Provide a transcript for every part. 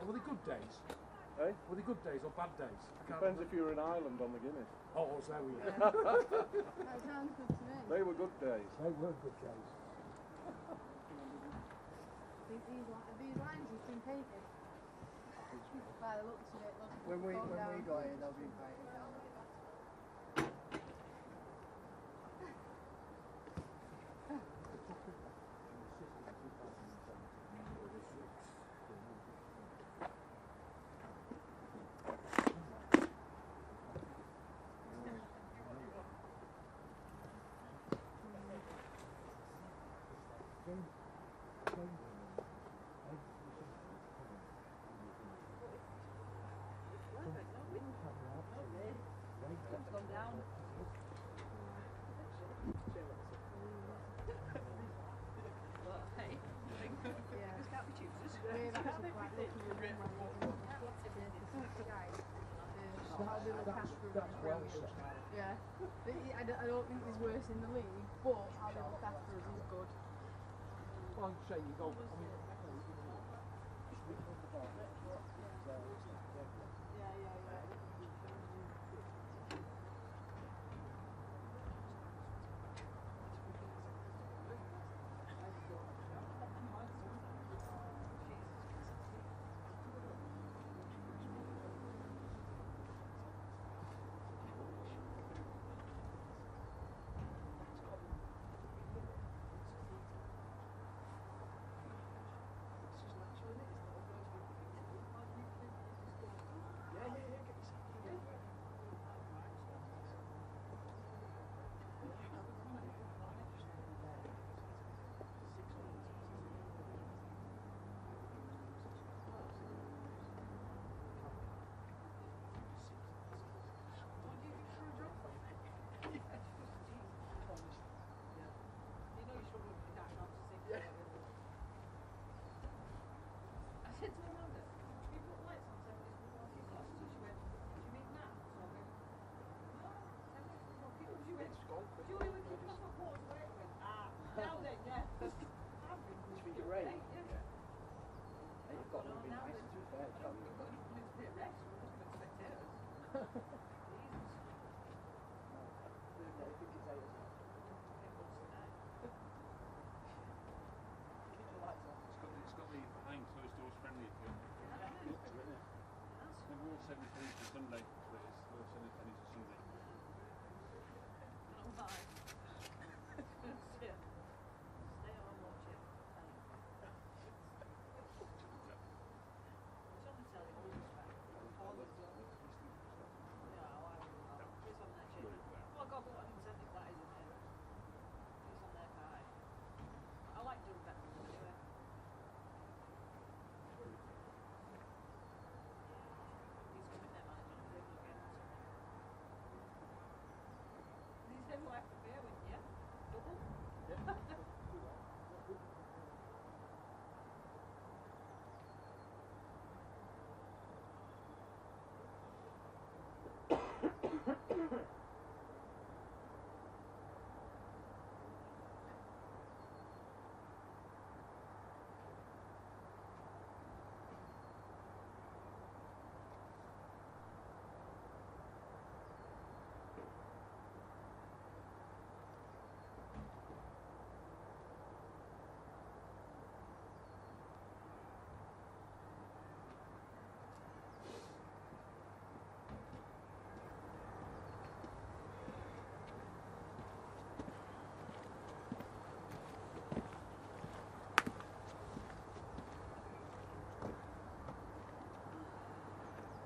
Were they good days? Eh? Were they good days or bad days? Depends if you were in Ireland on the Guinness. Oh, so we. That sounds good to me. They were good days. They were good days. These lines you've been painted. By the looks of it, When we got here, they'll be painted down like that. Yeah, I don't think he's worse in the league, but how they look after us is good. Well, I'm saying you go.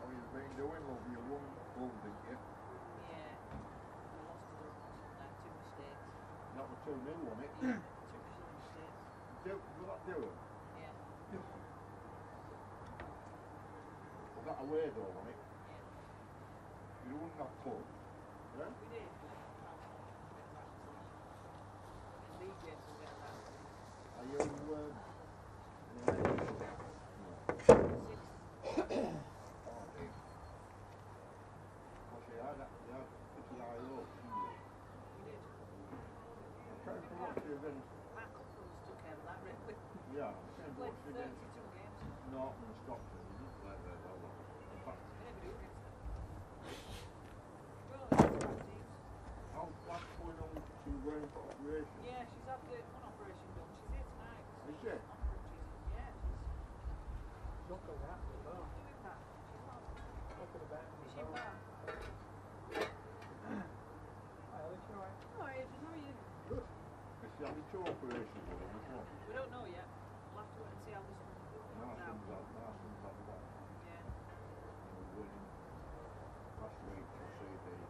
I mean, doing, love? You won, didn't you? Yeah. We lost to them, two mistakes. That was 2-0, wasn't it? Yeah, two mistakes. Was that Durham? Yeah. Was that away though, wasn't it? Yeah. You won that club? Yeah? We did. And Leeds United will get around. Are you, Yeah, played 32 games. Norton and Stockton, isn't it? Is she? Not going to happen, no. Not going to bet. Is she bad? Hi, Alice, you alright? Oh, Adrian, how are you? Good. Is she having two operations with him as well? We don't know yet. We'll have to wait and see how this one comes out. Nice like that. Yeah. And we went in last week to see the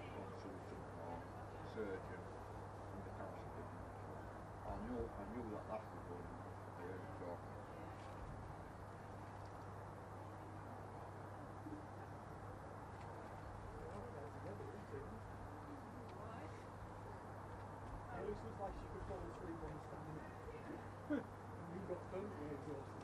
consultant or surgeon in the cancer business. I knew that last was going on. I heard him talking. Alice was like she could fall asleep on the standing up. And you got totally exhausted.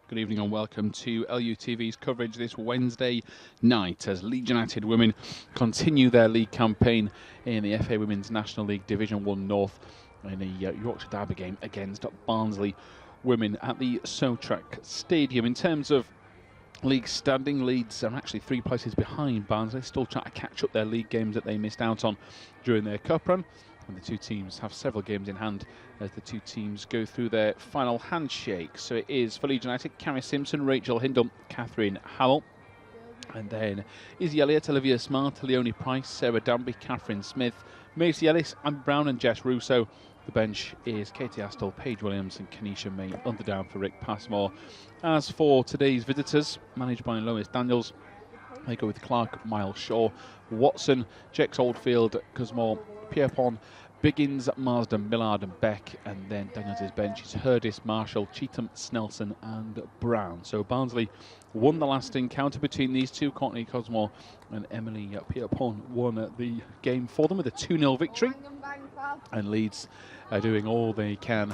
Good evening and welcome to LUTV's coverage this Wednesday night as Leeds United Women continue their league campaign in the FA Women's National League Division 1 North in a Yorkshire Derby game against Barnsley Women at the Sotrac Stadium. In terms of league standing, Leeds are actually 3 places behind Barnsley, still trying to catch up their league games that they missed out on during their cup run. And the two teams have several games in hand as the two teams go through their final handshake. So it is for Leeds United, Carrie Simpson, Rachel Hindle, Catherine Howell. And then Izzy Elliott, Olivia Smart, Leonie Price, Sarah Danby, Catherine Smith, Macy Ellis, Amber Brown and Jess Russo. The bench is Katie Astle, Paige Williams and Kenesha May, underdown for Rick Passmore. As for today's visitors, managed by Lois Daniels, they go with Clark, Miles Shaw, Watson, Jex Oldfield, Cosmore, Pierpont, Biggins, Marsden, Millard and Beck, and then Daniels' bench is Hurdis, Marshall, Cheetham, Snelson and Brown. So Barnsley won the last encounter between these two. Courtney Cosmore and Emily Pierpont won the game for them with a 2-0 victory. And Leeds are doing all they can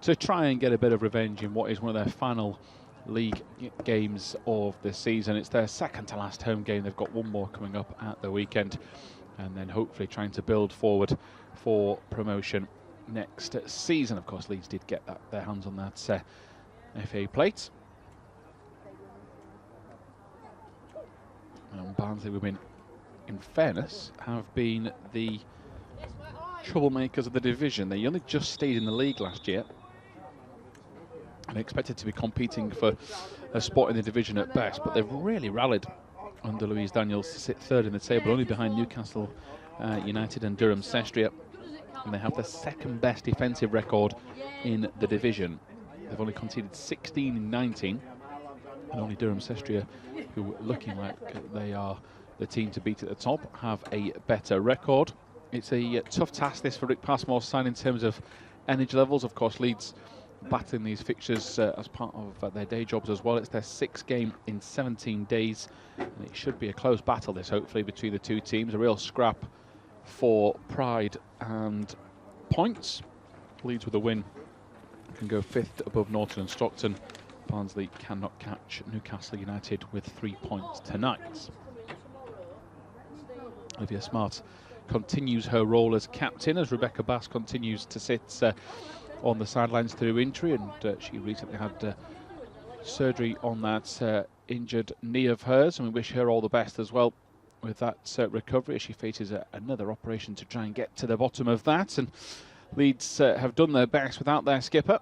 to try and get a bit of revenge in what is one of their final league games of the season. It's their second to last home game. They've got one more coming up at the weekend, and then hopefully trying to build forward for promotion next season. Of course, Leeds did get their hands on that FA Plate. And Barnsley Women, in fairness, have been the troublemakers of the division. They only just stayed in the league last year and expected to be competing for a spot in the division at best, but they've really rallied under Louise Daniels to sit third in the table, only behind Newcastle United and Durham Sestria, and they have the second best defensive record in the division. They've only conceded 16 in 19, and only Durham Sestria, who are looking like they are the team to beat at the top, have a better record. It's a tough task this for Rick Passmore's side in terms of energy levels. Of course, Leeds battling these fixtures as part of their day jobs as well. It's their 6th game in 17 days, and it should be a close battle this, hopefully, between the two teams. A real scrap for pride and points. Leeds with a win can go 5th above Norton and Stockton. Barnsley cannot catch Newcastle United with 3 points tonight. Olivia Smart continues her role as captain as Rebecca Bass continues to sit on the sidelines through injury, and she recently had surgery on that injured knee of hers, and we wish her all the best as well with that recovery as she faces another operation to try and get to the bottom of that. And Leeds have done their best without their skipper.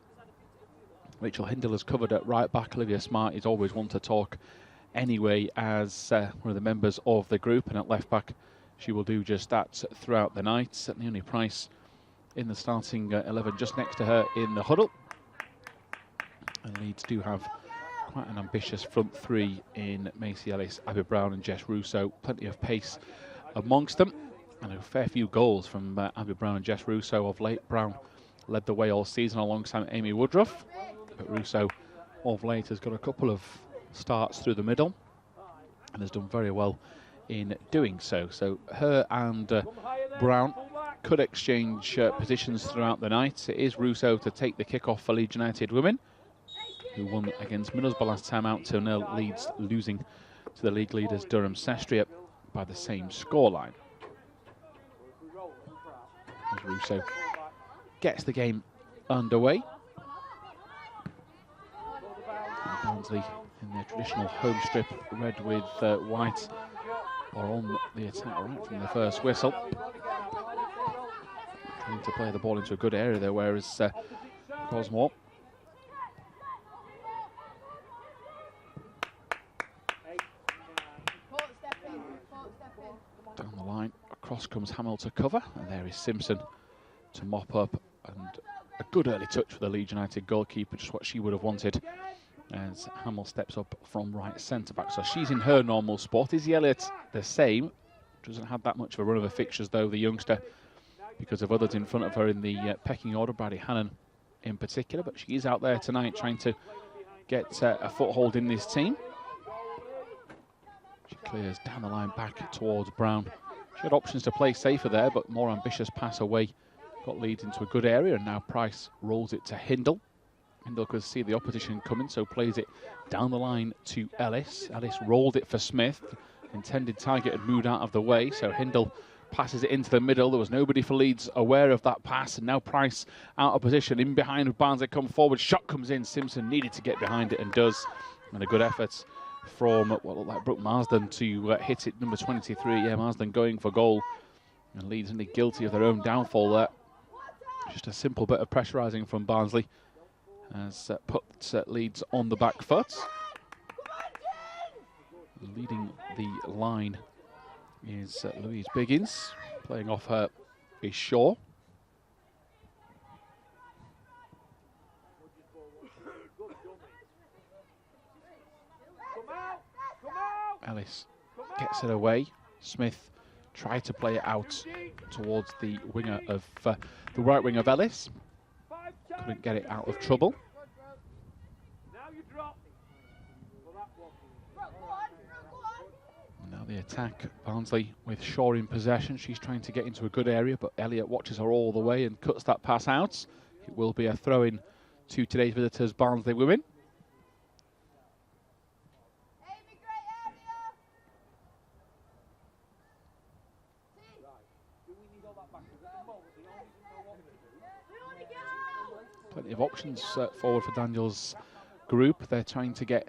Rachel Hindle has covered at right back. Olivia Smart is always one to talk anyway as one of the members of the group, and at left back she will do just that throughout the night. Naomi Price in the starting 11 just next to her in the huddle. And Leeds do have quite an ambitious front three in Macy Ellis, Abby Brown and Jess Russo. Plenty of pace amongst them, and a fair few goals from Abby Brown and Jess Russo of late. Brown led the way all season alongside Amy Woodruff, but Russo of late has got a couple of starts through the middle and has done very well in doing so. So her and Brown could exchange positions throughout the night. It is Russo to take the kick-off for Leeds United Women, who won against Middlesbrough last time out 2-0, Leeds losing to the league leaders Durham Sestria by the same scoreline. As Russo gets the game underway. And Barnsley in their traditional home strip, red with white, are on the attack right from the first whistle. Trying to play the ball into a good area there, whereas Cosmore down the line. Across comes Hamill to cover, and there is Simpson to mop up, and a good early touch for the Leeds United goalkeeper, just what she would have wanted, as Hamill steps up from right centre-back. So she's in her normal spot. Izzy Elliott the same. Doesn't have that much of a run of her fixtures, though, the youngster, because of others in front of her in the pecking order, Brady Hannon in particular. But she is out there tonight trying to get a foothold in this team. She clears down the line back towards Brown. She had options to play safer there, but more ambitious pass away got Leeds into a good area, and now Price rolls it to Hindle. Hindle could see the opposition coming, so plays it down the line to Ellis. Ellis rolled it for Smith. Intended target had moved out of the way, so Hindle passes it into the middle. There was nobody for Leeds aware of that pass, and now Price out of position. In behind with Barnsley come forward. Shot comes in. Simpson needed to get behind it and does. And a good effort from what looked like Brooke Marsden to hit it, number 23. Yeah, Marsden going for goal. And Leeds only guilty of their own downfall there. Just a simple bit of pressurising from Barnsley has put Leeds on the back foot. Leading the line is Louise Biggins. Playing off her is Shaw. Ellis gets it away. Smith tried to play it out towards the winger of the right wing of Ellis. Couldn't get it out of trouble. Now the attack, Barnsley with Shaw in possession. She's trying to get into a good area, but Elliott watches her all the way and cuts that pass out. It will be a throw-in to today's visitors, Barnsley Women. Plenty of options forward for Daniels group. They're trying to get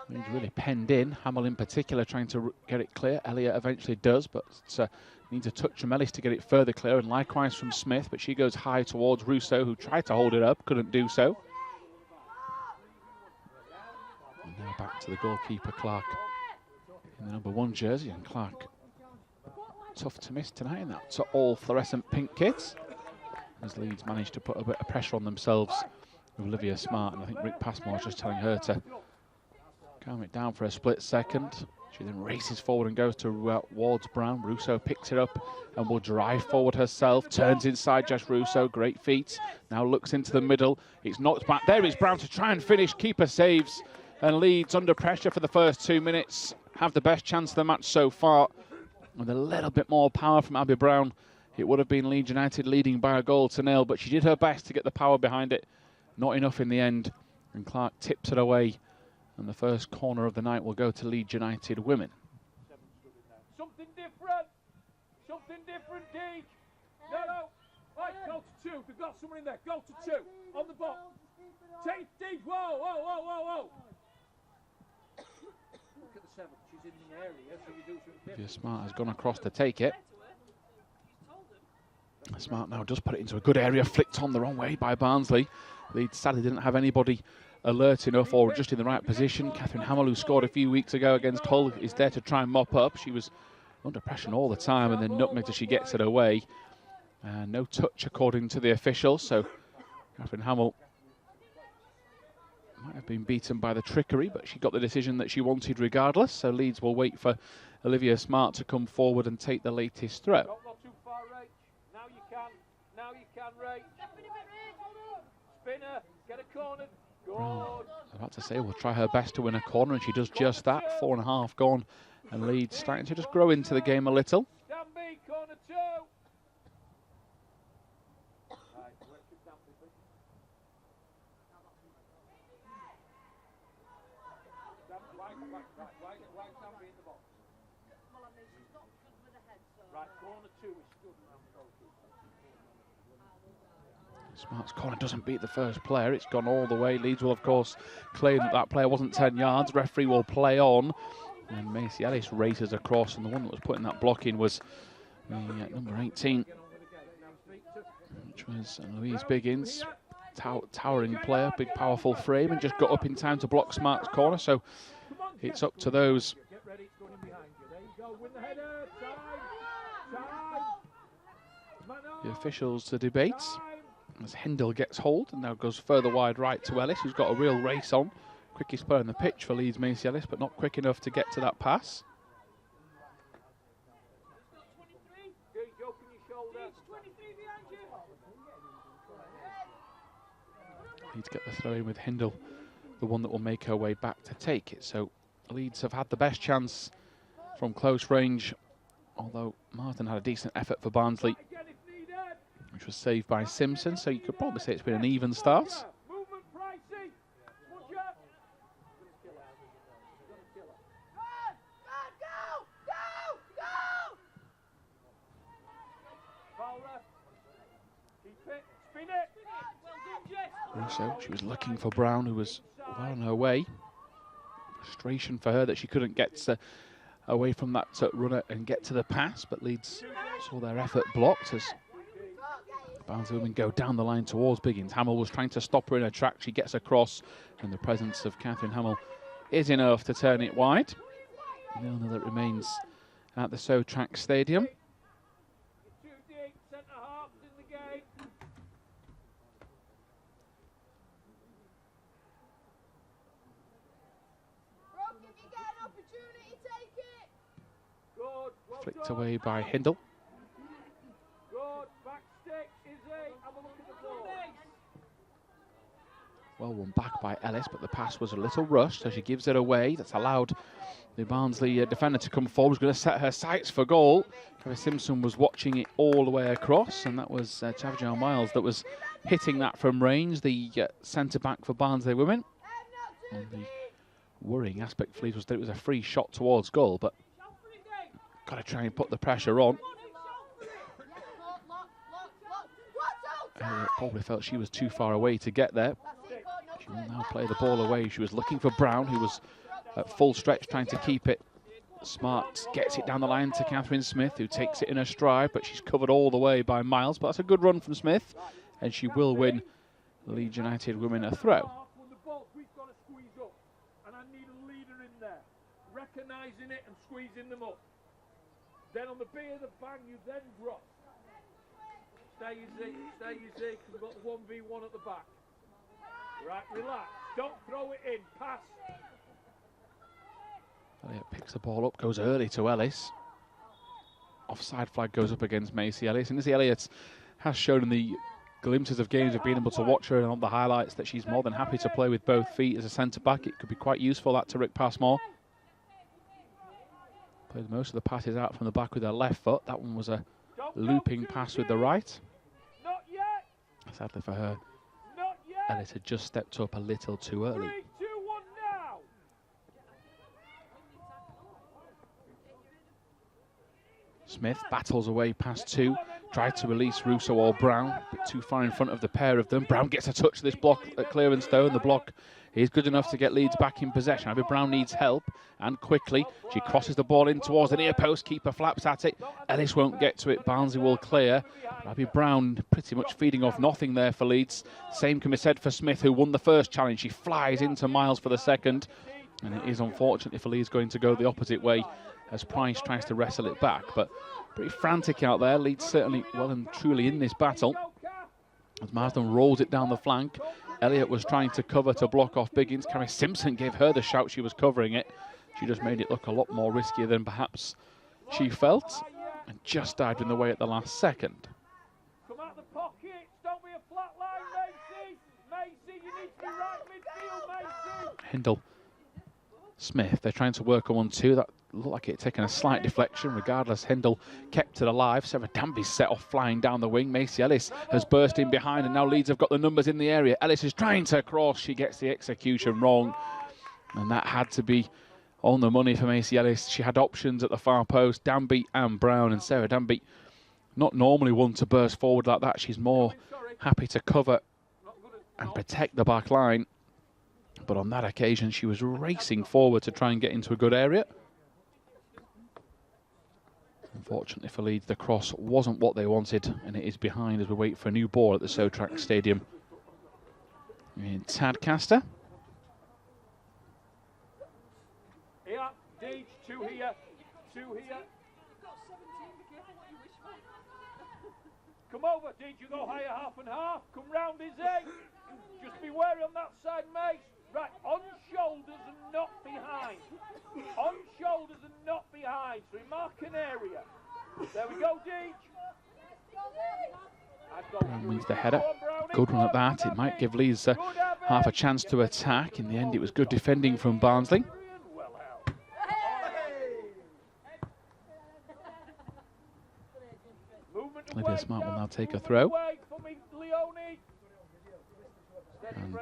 Leeds really penned in. Hamill in particular trying to get it clear. Elliott eventually does, but needs a touch from Ellis to get it further clear, and likewise from Smith, but she goes high towards Russo, who tried to hold it up, couldn't do so. And now back to the goalkeeper, Clark, in the number 1 jersey, and Clark tough to miss tonight in that all fluorescent pink kits, as Leeds managed to put a bit of pressure on themselves with Olivia Smart, and I think Rick Passmore was just telling her to calm it down for a split second. She then races forward and goes towards Brown. Russo picks it up and will drive forward herself. Turns inside Josh Russo. Great feet. Now looks into the middle. It's knocked back. There is Brown to try and finish. Keeper saves. And Leeds under pressure for the first 2 minutes. Have the best chance of the match so far. With a little bit more power from Abby Brown, it would have been Leeds United leading by a 1-0. But she did her best to get the power behind it. Not enough in the end. And Clark tips it away. And the first corner of the night will go to Leeds United Women. Something different. Something different, Deej. No. Right, go to 2. If you've got someone in there, go to 2. On the box. Take Deej. Whoa. Look at the 7. She's in the area, so you do something different. Smart has gone across to take it. Smart now does put it into a good area. Flicked on the wrong way by Barnsley. Leeds sadly didn't have anybody alert enough or just in the right position. Catherine Hamill, who scored a few weeks ago against Hull, is there to try and mop up. She was under pressure all the time and then nutmegged as she gets it away. No touch according to the officials, so Catherine Hamill might have been beaten by the trickery, but she got the decision that she wanted regardless. So Leeds will wait for Olivia Smart to come forward and take the latest throw. Not too far, Rach. Now you can, Rach. Spinner, get a corner. Good. I was about to say, we'll try her best to win a corner, and she does just that. 4.5 gone, and Leeds starting to just grow into the game a little. Stand B, corner 2. Right, corner 2 is good. Smart's corner doesn't beat the first player. It's gone all the way. Leeds will, of course, claim that that player wasn't 10 yards. Referee will play on. And Macy Ellis races across, and the one that was putting that block in was number 18, which was Louise Biggins. Towering player, big powerful frame, and just got up in time to block Smart's corner. So it's up to those. The officials to debate. As Hendel gets hold and now goes further wide right to Ellis, who's got a real race on. Quickest player on the pitch for Leeds, Macy Ellis, but not quick enough to get to that pass. Leeds get the throw in with Hendel, the one that will make her way back to take it. So Leeds have had the best chance from close range, although Martin had a decent effort for Barnsley, which was saved by Simpson, so you could probably say it's been an even start. Also, she was looking for Brown, who was well on her way. Frustration for her that she couldn't get away from that runner and get to the pass, but Leeds saw their effort blocked as Barnsley Women go down the line towards Biggins. Hamill was trying to stop her in her track. She gets across, and the presence of Catherine Hamill is enough to turn it wide. 0-0 that remains at the Sotrac Stadium. Flicked away by Hindle. Well won back by Ellis, but the pass was a little rushed, so she gives it away. That's allowed the Barnsley defender to come forward. She's going to set her sights for goal. Kevin Simpson was watching it all the way across, and that was Chavjan Miles that was hitting that from range, the centre-back for Barnsley Women. And the worrying aspect for Leeds was that it was a free shot towards goal, but got to try and put the pressure on. Elliot probably felt she was too far away to get there. She will now play the ball away. She was looking for Brown, who was at full stretch trying to keep it. Smart gets it down the line to Catherine Smith, who takes it in her stride, but she's covered all the way by Miles. But that's a good run from Smith, and she will win Leeds United Women a throw. And I need a leader in there, recognising it and squeezing them up. Then on the B of the bang, you then drop. Stay easy, because we've got the 1v1 at the back. Right, relax, don't throw it in, pass. Elliott picks the ball up, goes early to Ellis. Offside flag goes up against Macy Ellis. And Izzy Elliott has shown in the glimpses of games of being able to watch her and on the highlights that she's more than happy to play with both feet as a centre-back. It could be quite useful, that, to Rick Passmore. Played most of the passes out from the back with her left foot. That one was a looping pass with the right. Not yet. Sadly for her, Not yet. Ellis had just stepped up a little too early. 3, 2, 1 now. Smith battles away past two, tried to release Russo or Brown, a bit too far in front of the pair of them. Brown gets a touch of this block at clearance though, and the block is good enough to get Leeds back in possession. Abby Brown needs help, and quickly she crosses the ball in towards the near post. Keeper flaps at it. Ellis won't get to it. Barnsley will clear. Abby Brown pretty much feeding off nothing there for Leeds. Same can be said for Smith, who won the first challenge. She flies into Miles for the second, and it is unfortunately for Leeds going to go the opposite way as Price tries to wrestle it back. But pretty frantic out there. Leeds certainly well and truly in this battle as Marsden rolls it down the flank. Elliott was trying to cover to block off Biggins. Carrie Simpson gave her the shout she was covering it. She just made it look a lot more riskier than perhaps she felt, and just dived in the way at the last second. Come out the pocket. Don't be a flat line, Macy. Macy, you need to be right midfield, Macy. Hindle, Smith, they're trying to work a 1-2. That looked like it had taken a slight deflection. Regardless, Hindle kept it alive. Sarah Danby's set off flying down the wing. Macy Ellis has burst in behind, and now Leeds have got the numbers in the area. Ellis is trying to cross. She gets the execution wrong, and that had to be on the money for Macy Ellis. She had options at the far post, Danby and Brown, and Sarah Danby not normally one to burst forward like that. She's more happy to cover and protect the back line. But on that occasion, she was racing forward to try and get into a good area. Unfortunately for Leeds, the cross wasn't what they wanted, and it is behind as we wait for a new ball at the Sotrac Stadium. In Tadcaster. Here, Deej, 2 here, 2 here. Come over, Deej, you go higher, half and half. Come round, Izzy. Just be wary on that side, mate. Right, on shoulders and not behind. On shoulders and not behind. So we mark an area. There we go, Deej. Brown wins the header. Good run at that. It might give Leeds half a chance to attack. In the end, it was good defending from Barnsley. Olivia Smart will now take a throw. And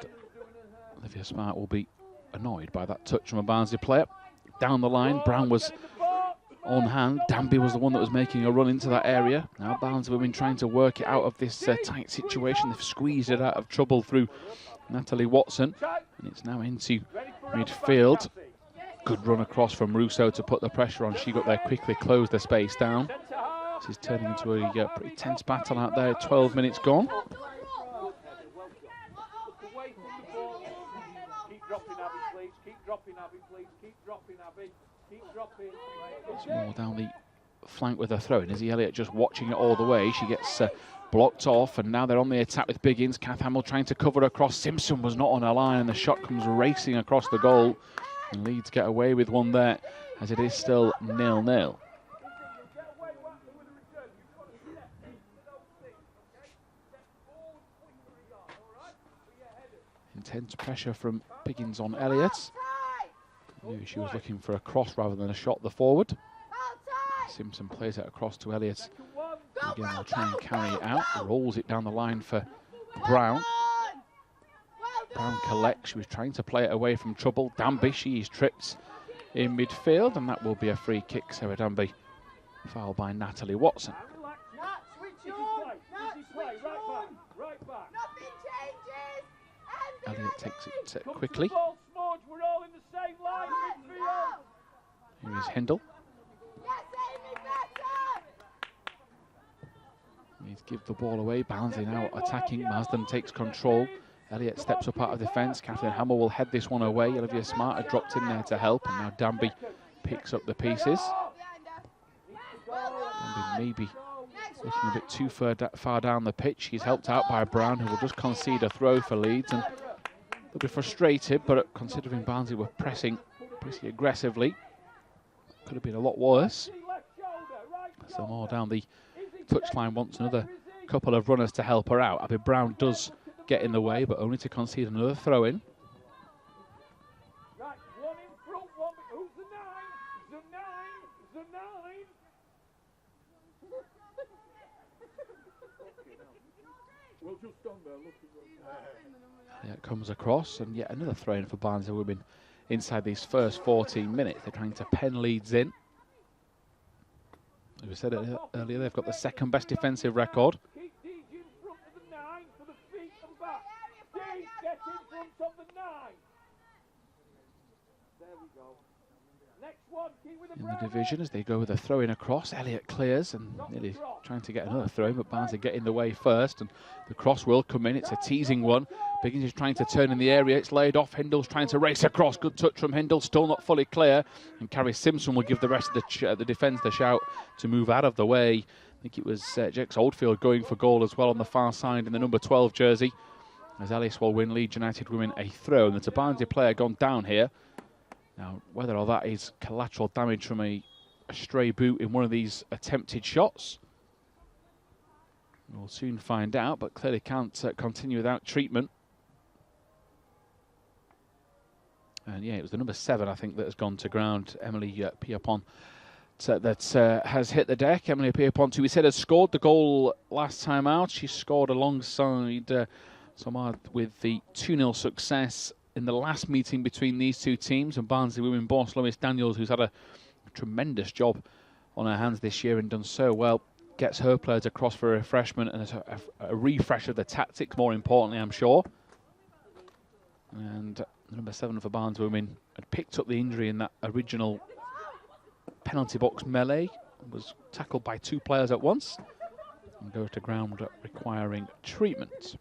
Olivia Smart will be annoyed by that touch from a Barnsley player. Down the line, Brown was on hand. Danby was the one that was making a run into that area. Now Barnsley Women trying to work it out of this tight situation. They've squeezed it out of trouble through Natalie Watson. And it's now into midfield. Good run across from Russo to put the pressure on. She got there quickly, closed the space down. This is turning into a pretty tense battle out there. 12 minutes gone. It's more down the flank with her throw in. Izzy Elliott just watching it all the way. She gets blocked off, and now they're on the attack with Biggins. Kath Hamill trying to cover across. Simpson was not on her line, and the shot comes racing across the goal. And Leeds get away with one there, as it is still 0-0. Intense pressure from Biggins on Elliott. Knew she was looking for a cross rather than a shot the forward. Simpson plays it across to Elliott. Again, they'll try and carry it out. Rolls it down the line for Brown. Brown collects. She was trying to play it away from trouble. Danby, she is tripped in midfield, and that will be a free kick. Sarah Danby, fouled by Natalie Watson. Elliot takes it quickly. Ball, Smudge, we're all in the same line, midfield. Here is Hindle. Needs to give the ball away. Barnsley now attacking. Marsden takes control. Elliot steps up out of defence. Kathleen Hammer will head this one away. Olivia Smart had dropped in there to help, and now Danby picks up the pieces. Danby maybe looking a bit too far down the pitch. He's helped out by Brown, who will just concede a throw for Leeds, and they'll be frustrated, but considering Barnsley were pressing pretty aggressively, could have been a lot worse. So more down the touchline wants another couple of runners to help her out. Abby Brown does get in the way, but only to concede another throw in. Right, one in front, one. Who's the 9? The 9. The 9. We'll just stand there looking. Elliot comes across, and yet another throw in for Barnsley Women inside these first 14 minutes. They're trying to pen Leeds in. As we said earlier, they've got the second best defensive record. Keep Deej in front of the 9 for the feet and back. Deej, get in front of the 9. There we go. Next one, keep with the In the division, as they go with a throw in across, Elliot clears and nearly trying to get another throw, but Barnsley get in the way first, and the cross will come in. It's a teasing one. Biggins is trying to turn in the area. It's laid off. Hindle's trying to race across. Good touch from Hindle, still not fully clear. And Carrie Simpson will give the rest of the defence the shout to move out of the way. I think it was Jex Oldfield going for goal as well on the far side in the number 12 jersey. As Ellis will win Leeds United Women a throw. And there's a Barnsley player gone down here. Now, whether or that is collateral damage from a stray boot in one of these attempted shots, we'll soon find out, but clearly can't continue without treatment. And yeah, it was the number 7, I think, that has gone to ground. Emily Pierpont that has hit the deck. Emily Pierpont, who we said has scored the goal last time out. She scored alongside Somad with the 2-0 success in the last meeting between these two teams. And Barnsley Women boss Lois Daniels, who's had a tremendous job on her hands this year and done so well, gets her players across for a refreshment and a refresh of the tactics, more importantly, I'm sure. And number 7 for Barnsley Women had picked up the injury in that original penalty box melee, was tackled by 2 players at once, and goes to ground requiring treatment.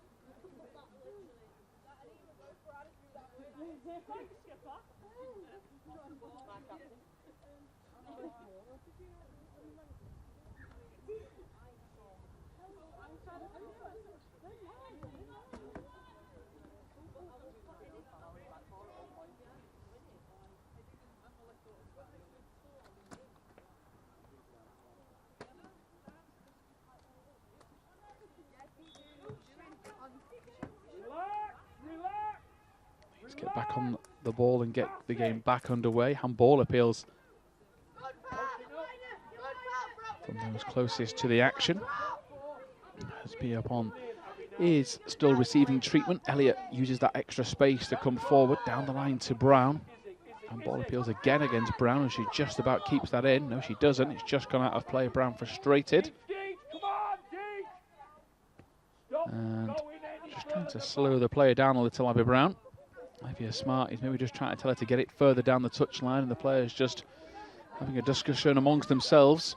Let's get back on the ball and get the game back underway. Handball appeals from those closest to the action. As Pierpont is still receiving treatment, Elliot uses that extra space to come forward down the line to Brown. Handball appeals again against Brown, and she just about keeps that in. No, she doesn't. It's just gone out of play. Brown frustrated. And just trying to slow the player down a little, Abby Brown. Olivia Smart is maybe just trying to tell her to get it further down the touchline, and the players just having a discussion amongst themselves.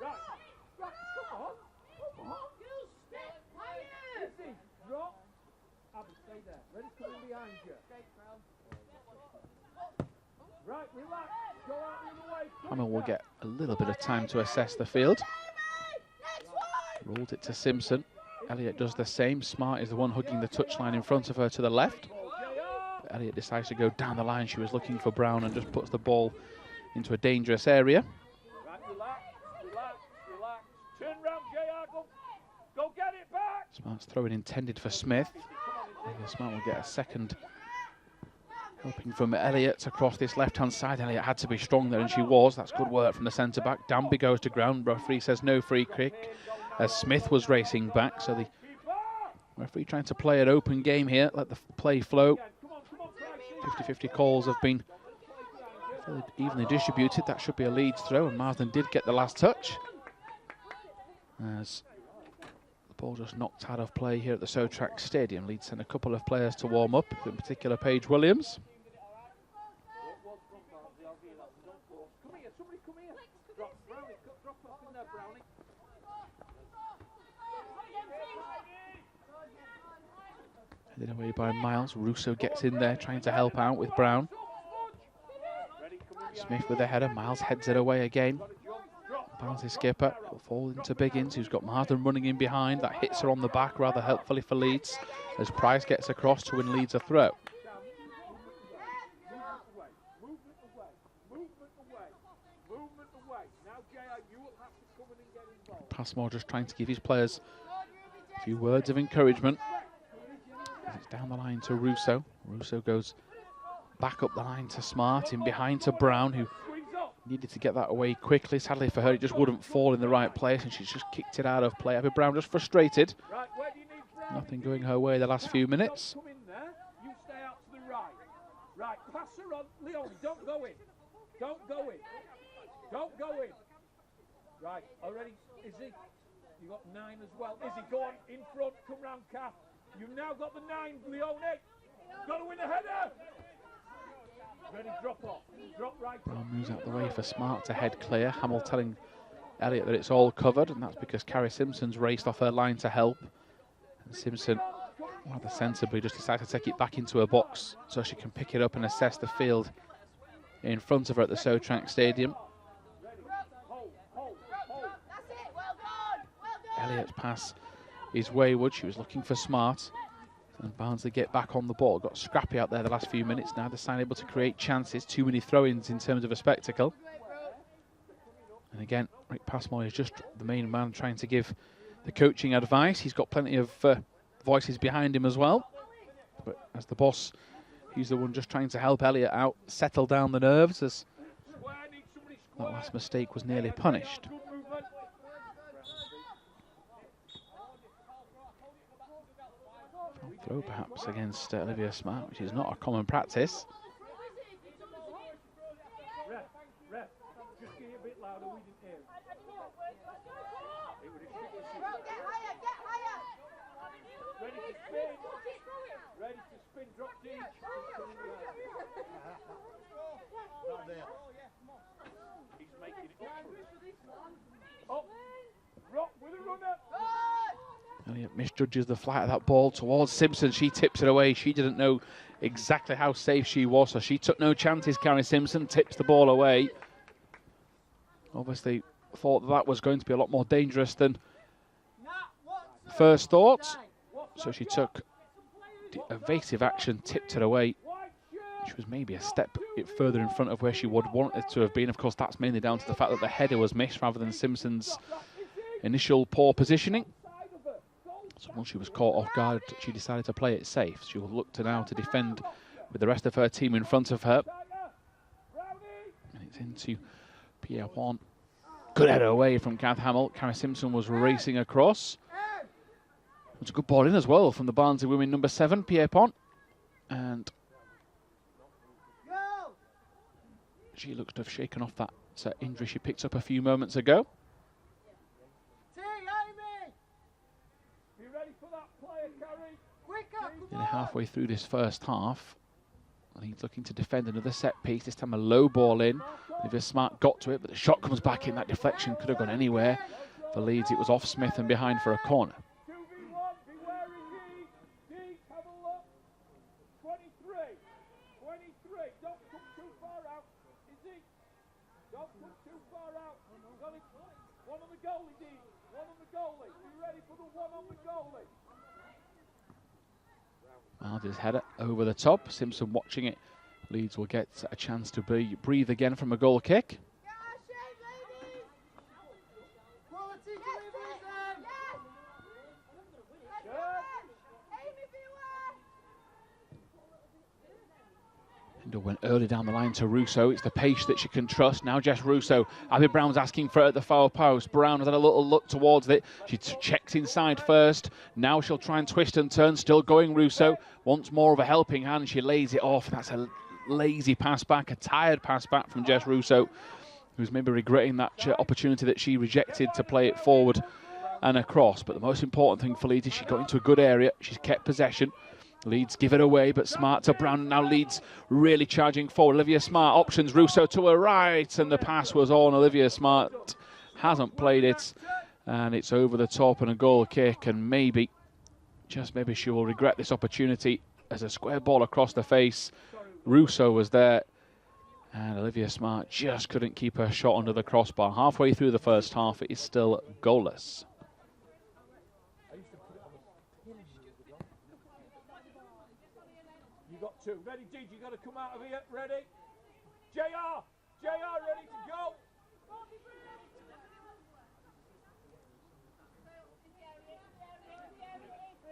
Hammer will get a little bit of time to assess the field. Rolled it to Simpson. Elliot does the same. Smart is the one hugging the touchline in front of her to the left. But Elliot decides to go down the line. She was looking for Brown and just puts the ball into a dangerous area. Turn round, JR. Go get it back. Smart's throw-in intended for Smith. Olivia Smart will get a second helping from Elliot across this left-hand side. Elliot had to be strong there, and she was. That's good work from the centre-back. Danby goes to ground. Referee says no free kick, as Smith was racing back. So the referee trying to play an open game here, let the play flow. 50-50 calls have been fairly evenly distributed. That should be a Leeds throw, and Marsden did get the last touch. As the Ball just knocked out of play here at the Sotrac Stadium. Leeds sent a couple of players to warm up, in particular Paige Williams. Come here, somebody come here. Drop Brownie, drop off in there, Brownie. Headed away by Miles. Russo gets in there, trying to help out with Brown. Smith with the header. Miles heads it away again. Barnsley skipper will fall into Biggins, who's got Martin running in behind. That hits her on the back rather helpfully for Leeds, as Price gets across to win Leeds a throw. Passmore just trying to give his players a few words of encouragement. It's down the line to Russo. Russo goes back up the line to Smart, in behind to Brown, who needed to get that away quickly. Sadly for her, it just wouldn't fall in the right place, and she's just kicked it out of play. Abby Brown just frustrated. Nothing going her way the last few minutes. Come in there. You stay out to the right. Right, pass her on. Leone, don't go in. Don't go in. Don't go in. Right, already, Izzy. You got 9 as well. Izzy, go on in front. Come round, Kath. You've now got the 9, Leone. Got to win the header. Ready, drop off. Drop right. Brown moves out the way for Smart to head clear. Hamill telling Elliott that it's all covered, and that's because Carrie Simpson's raced off her line to help. And Simpson, rather sensibly, just decided to take it back into her box so she can pick it up and assess the field in front of her at the Sotrac Stadium. Elliott's pass is wayward. She was looking for Smart, and Barnsley get back on the ball. Got scrappy out there the last few minutes. Now they're able to create chances. Too many throw-ins in terms of a spectacle. And again, Rick Passmore is just the main man trying to give the coaching advice. He's got plenty of voices behind him as well. But as the boss, he's the one just trying to help Elliott out, settle down the nerves, as that last mistake was nearly punished. Throw perhaps against Olivia Smart, which is not a common practice. Ref, just get a bit louder, we didn't hear. Ready to spin. Ready to spin, drop deep. Not there. He's making it up. Up. Rock with a runner. Elliott misjudges the flight of that ball towards Simpson. She tips it away. She didn't know exactly how safe she was, so she took no chances. Carrie Simpson tips the ball away. Obviously thought that was going to be a lot more dangerous than first thought. So she took evasive action, tipped it away. She was maybe a step further in front of where she would want it to have been. Of course, that's mainly down to the fact that the header was missed rather than Simpson's initial poor positioning. So once she was caught off guard, she decided to play it safe. She will look to now to defend with the rest of her team in front of her. And it's into Pierre Juan. Good header away from Kath Hamill. Carrie Simpson was racing across. It's a good ball in as well from the Barnsley Women number 7, Pierre Pont. And she looks to have shaken off that injury she picked up a few moments ago. Nearly halfway through this first half, Leeds looking to defend another set piece. This time a low ball in. Olivia Smart got to it, but the shot comes back in. That deflection could have gone anywhere. For Leeds, it was off Smith and behind for a corner. 23. Don't come too far out. Izzy, don't come too far out. Got it. One on the goalie, Dean. One on the goalie. Be ready for the one on the goalie. Alder's header over the top. Simpson watching it. Leeds will get a chance to breathe again from a goal kick. Hindle went early down the line to Russo. It's the pace that she can trust. Now Jess Russo. Abby Brown's asking for it at the far post. Brown has had a little look towards it. She checks inside first. Now she'll try and twist and turn. Still going Russo. Wants more of a helping hand. She lays it off. That's a lazy pass back. A tired pass back from Jess Russo, who's maybe regretting that opportunity that she rejected to play it forward and across. But the most important thing for Leeds is she got into a good area. She's kept possession. Leeds give it away, but Smart to Brown. Now Leeds really charging forward. Olivia Smart options Russo to her right, and the pass was on. Olivia Smart hasn't played it, and it's over the top and a goal kick. And maybe, just maybe, she will regret this opportunity as a square ball across the face. Russo was there, and Olivia Smart just couldn't keep her shot under the crossbar. Halfway through the first half, it is still goalless. You got two. Ready, Deej, you got to come out of here. Ready? JR, ready to go.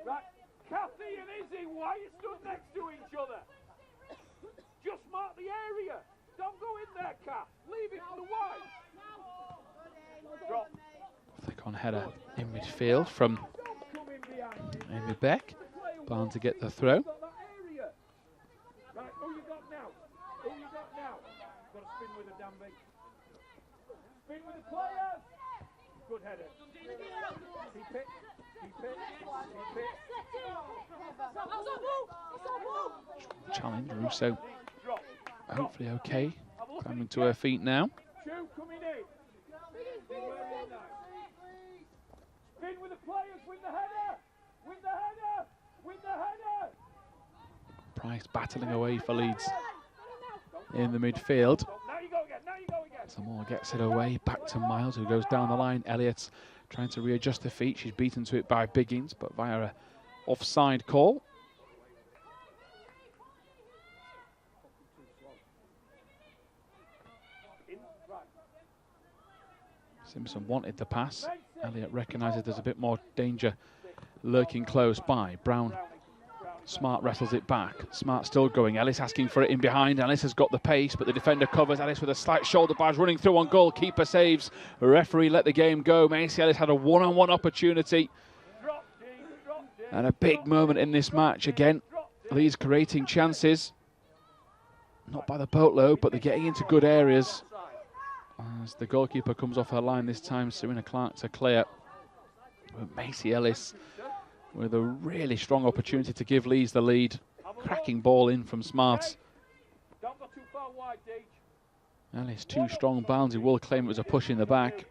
Right, Kathy and Izzy, why you stood next to each other? Just mark the area. Don't go in there, Kath. Leave it for the wide. Drop. Flick on header in midfield from Amy Beck. Bound to get the throw. Right, who you got now? Who you got now? Got to spin with a Danby. Spin with the players. Good header. Keep it. Keep it. Keep it. Challenge, Russo. Hopefully okay. Climbing to her feet now. Two coming in. Spin with the players. Win the header. Win the header. Win the header. Price battling away for Leeds in the midfield. Now you go again. Now you go again. Zamora gets it away. Back to Miles, who goes down the line. Elliott trying to readjust her feet. She's beaten to it by Biggins, but via a offside call. Simpson wanted the pass. Elliott recognises there's a bit more danger lurking close by. Brown, Smart wrestles it back. Smart still going. Ellis asking for it in behind. Ellis has got the pace, but the defender covers. Ellis with a slight shoulder barge running through on goal. Keeper saves. The referee let the game go. Macy Ellis had a one-on-one opportunity. And a big moment in this match again. Leeds creating chances. Not by the boatload, but they're getting into good areas. As the goalkeeper comes off her line this time, Serena Clark to clear. But Macy Ellis with a really strong opportunity to give Leeds the lead. Cracking ball in from Smart. Don't go too far wide, Deej. Ellis too strong. Barnsley will claim it was a push in the back.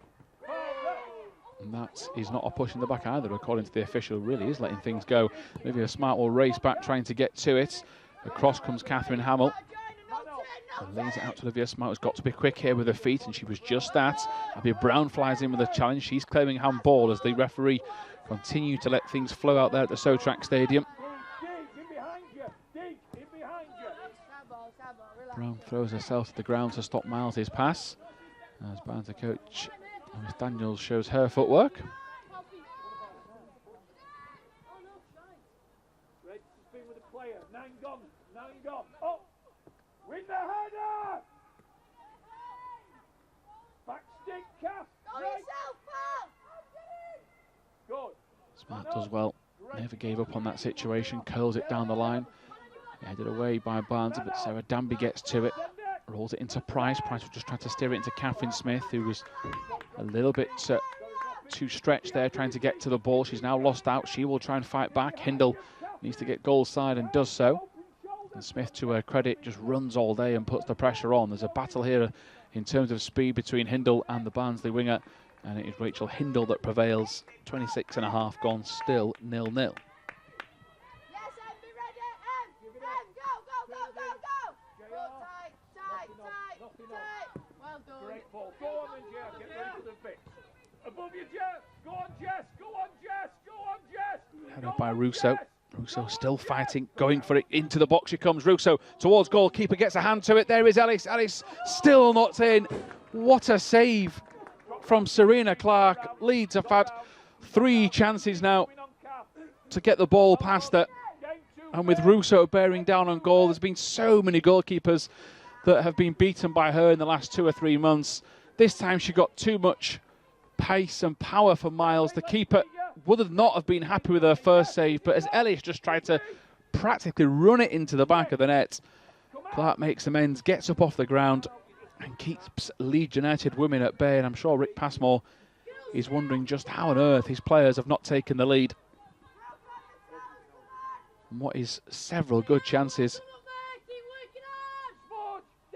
And that is not a push in the back either, according to the official. Really is letting things go. Olivia Smart will race back, trying to get to it. Across comes Catherine Hamill. And lays it out to Olivia Smart, who's got to be quick here with her feet, and she was just that. Abby Brown flies in with a challenge. She's claiming handball as the referee continue to let things flow out there at the Sotrac Stadium. Brown throws herself to the ground to stop Miles' pass. As Barnsley coach Miss Daniels shows her footwork. Right, spin with the player. 9 gone. 9 gone. Oh! Win the header! Back stick, Kath. Right. Good. Smart does well. Never gave up on that situation. Curls it down the line. Headed away by Barnsley, but Sarah Danby gets to it. Rolls it into Price. Price was just trying to steer it into Catherine Smith, who was a little bit too stretched there, trying to get to the ball. She's now lost out. She will try and fight back. Hindle needs to get goal side and does so. And Smith, to her credit, just runs all day and puts the pressure on. There's a battle here in terms of speed between Hindle and the Barnsley winger, and it is Rachel Hindle that prevails. 26.5 gone, still 0-0. Great ball. Go on then, Jess. Get ready for the bit. Above you, Jess. Go on, Jess. Go on, Jess. Go on, Jess. Headed by Russo. Russo still fighting, going for it. Into the box she comes. Russo towards goal. Keeper gets a hand to it. There is Ellis. Ellis still not in. What a save from Serena Clark. Leeds have had 3 chances now to get the ball past her. And with Russo bearing down on goal, there's been so many goalkeepers that have been beaten by her in the last 2 or 3 months. This time she got too much pace and power for Miles. The keeper would not have been happy with her first save, but as Ellis just tried to practically run it into the back of the net, Clark makes amends, gets up off the ground and keeps Leeds United Women at bay. And I'm sure Rick Passmore He's wondering just how on earth his players have not taken the lead. And what is several good chances.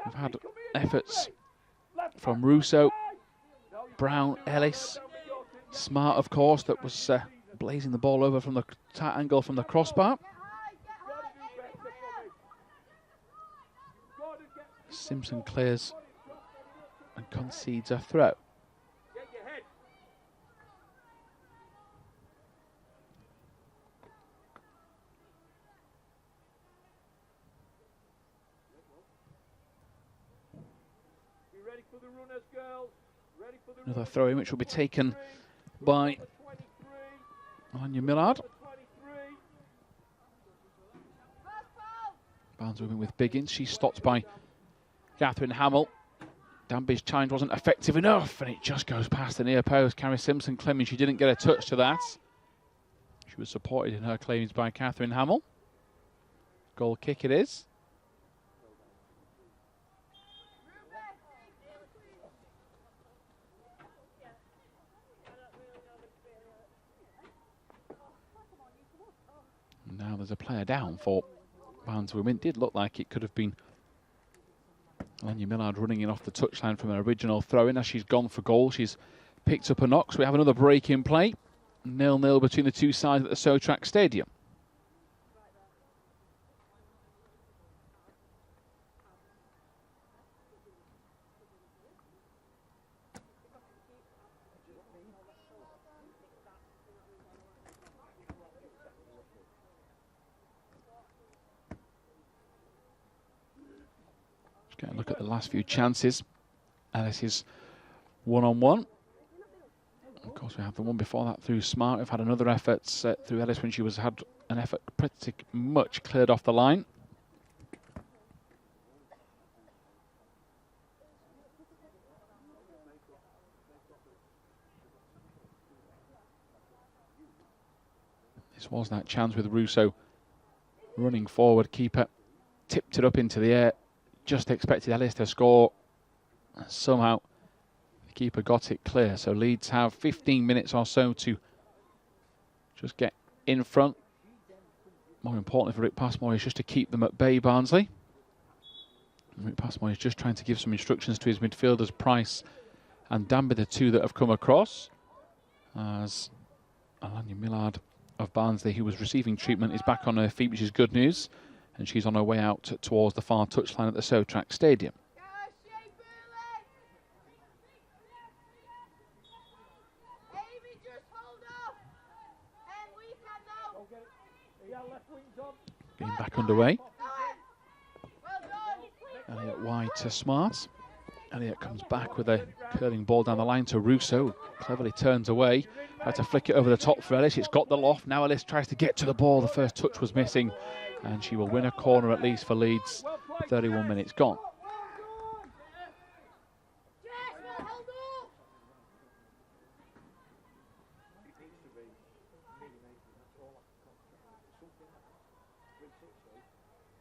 We've had efforts from Russo, Brown, Ellis, Smart, of course, that was blazing the ball over from the tight angle from the crossbar. Simpson clears and concedes a throw. Another throw in which will be taken by Anya Millard. Barnsley Women with Biggins. She's stopped by Catherine Hamill. Danby's challenge wasn't effective enough, and it just goes past the near post. Carrie Simpson claiming she didn't get a touch to that. She was supported in her claims by Catherine Hamill. Goal kick it is. Now there's a player down for Barnsley Women. It did look like it could have been Anya Millard running in off the touchline from an original throw-in. As she's gone for goal, she's picked up a knock. So we have another break in play. 0-0 between the two sides at the Sotrac Stadium. Get a look at the last few chances. Ellis is one-on-one. Of course, we have the one before that through Smart. We've had another effort through Ellis when she had an effort pretty much cleared off the line. This was that chance with Russo running forward. Keeper tipped it up into the air. Just expected Ellis to score. Somehow the keeper got it clear. So Leeds have 15 minutes or so to just get in front. More importantly for Rick Passmore is just to keep them at bay, Barnsley. And Rick Passmore is just trying to give some instructions to his midfielders, Price and Danby, the two that have come across. As Alanya Millard of Barnsley, who was receiving treatment, is back on her feet, which is good news. And she's on her way out towards the far touchline at the Sotrac Stadium. Getting back underway. Elliot wide to Smart. Elliot comes back with a curling ball down the line to Russo. Cleverly turns away. Had to flick it over the top for Ellis. It's got the loft. Now Ellis tries to get to the ball. The first touch was missing. And she will win a corner at least for Leeds. 31 minutes gone.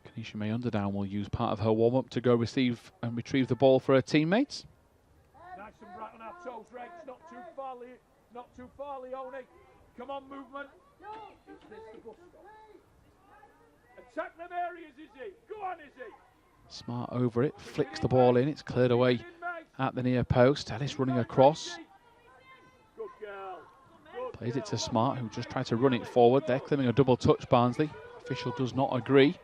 Kanisha May Underdown will use part of her warm-up to go receive and retrieve the ball for her teammates. Nice and right on our toes, Rex. Not too far, Leone. Come on, movement. Is this the bus stop? Attack them areas, Izzy. Go on, Izzy. Smart over it, flicks the ball in. It's cleared away at the near post. Ellis running across. Good girl. Plays it to Smart, who just tried to run it forward. They're claiming a double touch, Barnsley. Official does not agree.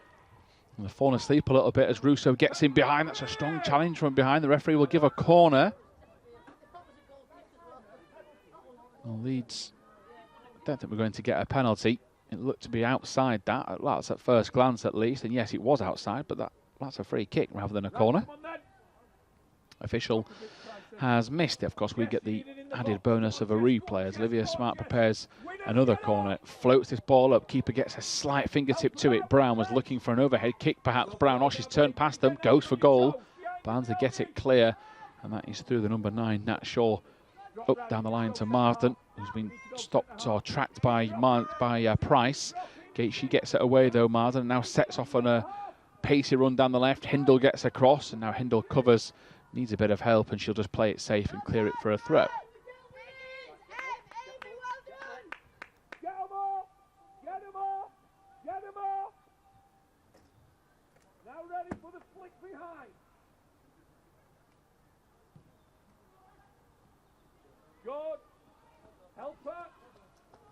And they're falling asleep a little bit as Russo gets in behind. That's a strong challenge from behind. The referee will give a corner. Well, Leeds, I don't think we're going to get a penalty. It looked to be outside that. That's at first glance at least. And yes, it was outside, but that's a free kick rather than a corner. Official has missed it. Of course, we get the added bonus of a replay as Olivia Smart prepares another corner. Floats this ball up. Keeper gets a slight fingertip to it. Brown was looking for an overhead kick, perhaps. Brown, she's turned past them. Goes for goal. Barnsley get it clear. And that is through the number 9, Nat Shaw. Up down the line to Marsden, who's been stopped or tracked by Price. She gets it away though, Marsden, and now sets off on a pacey run down the left. Hindle gets across, and now Hindle covers, needs a bit of help, and she'll just play it safe and clear it for a throw.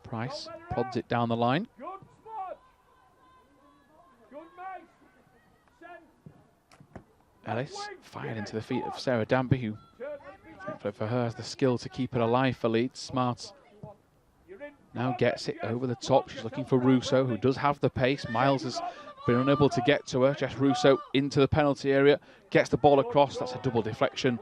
Price prods it down the line. Good spot. Good mate. Send. Ellis fired into the feet of Sarah Danby, who thankfully for her has the skill to keep it alive for Leeds. Smart now gets it over the top. She's looking for Russo, who does have the pace. Miles has been unable to get to her. Jess Russo into the penalty area, gets the ball across. That's a double deflection.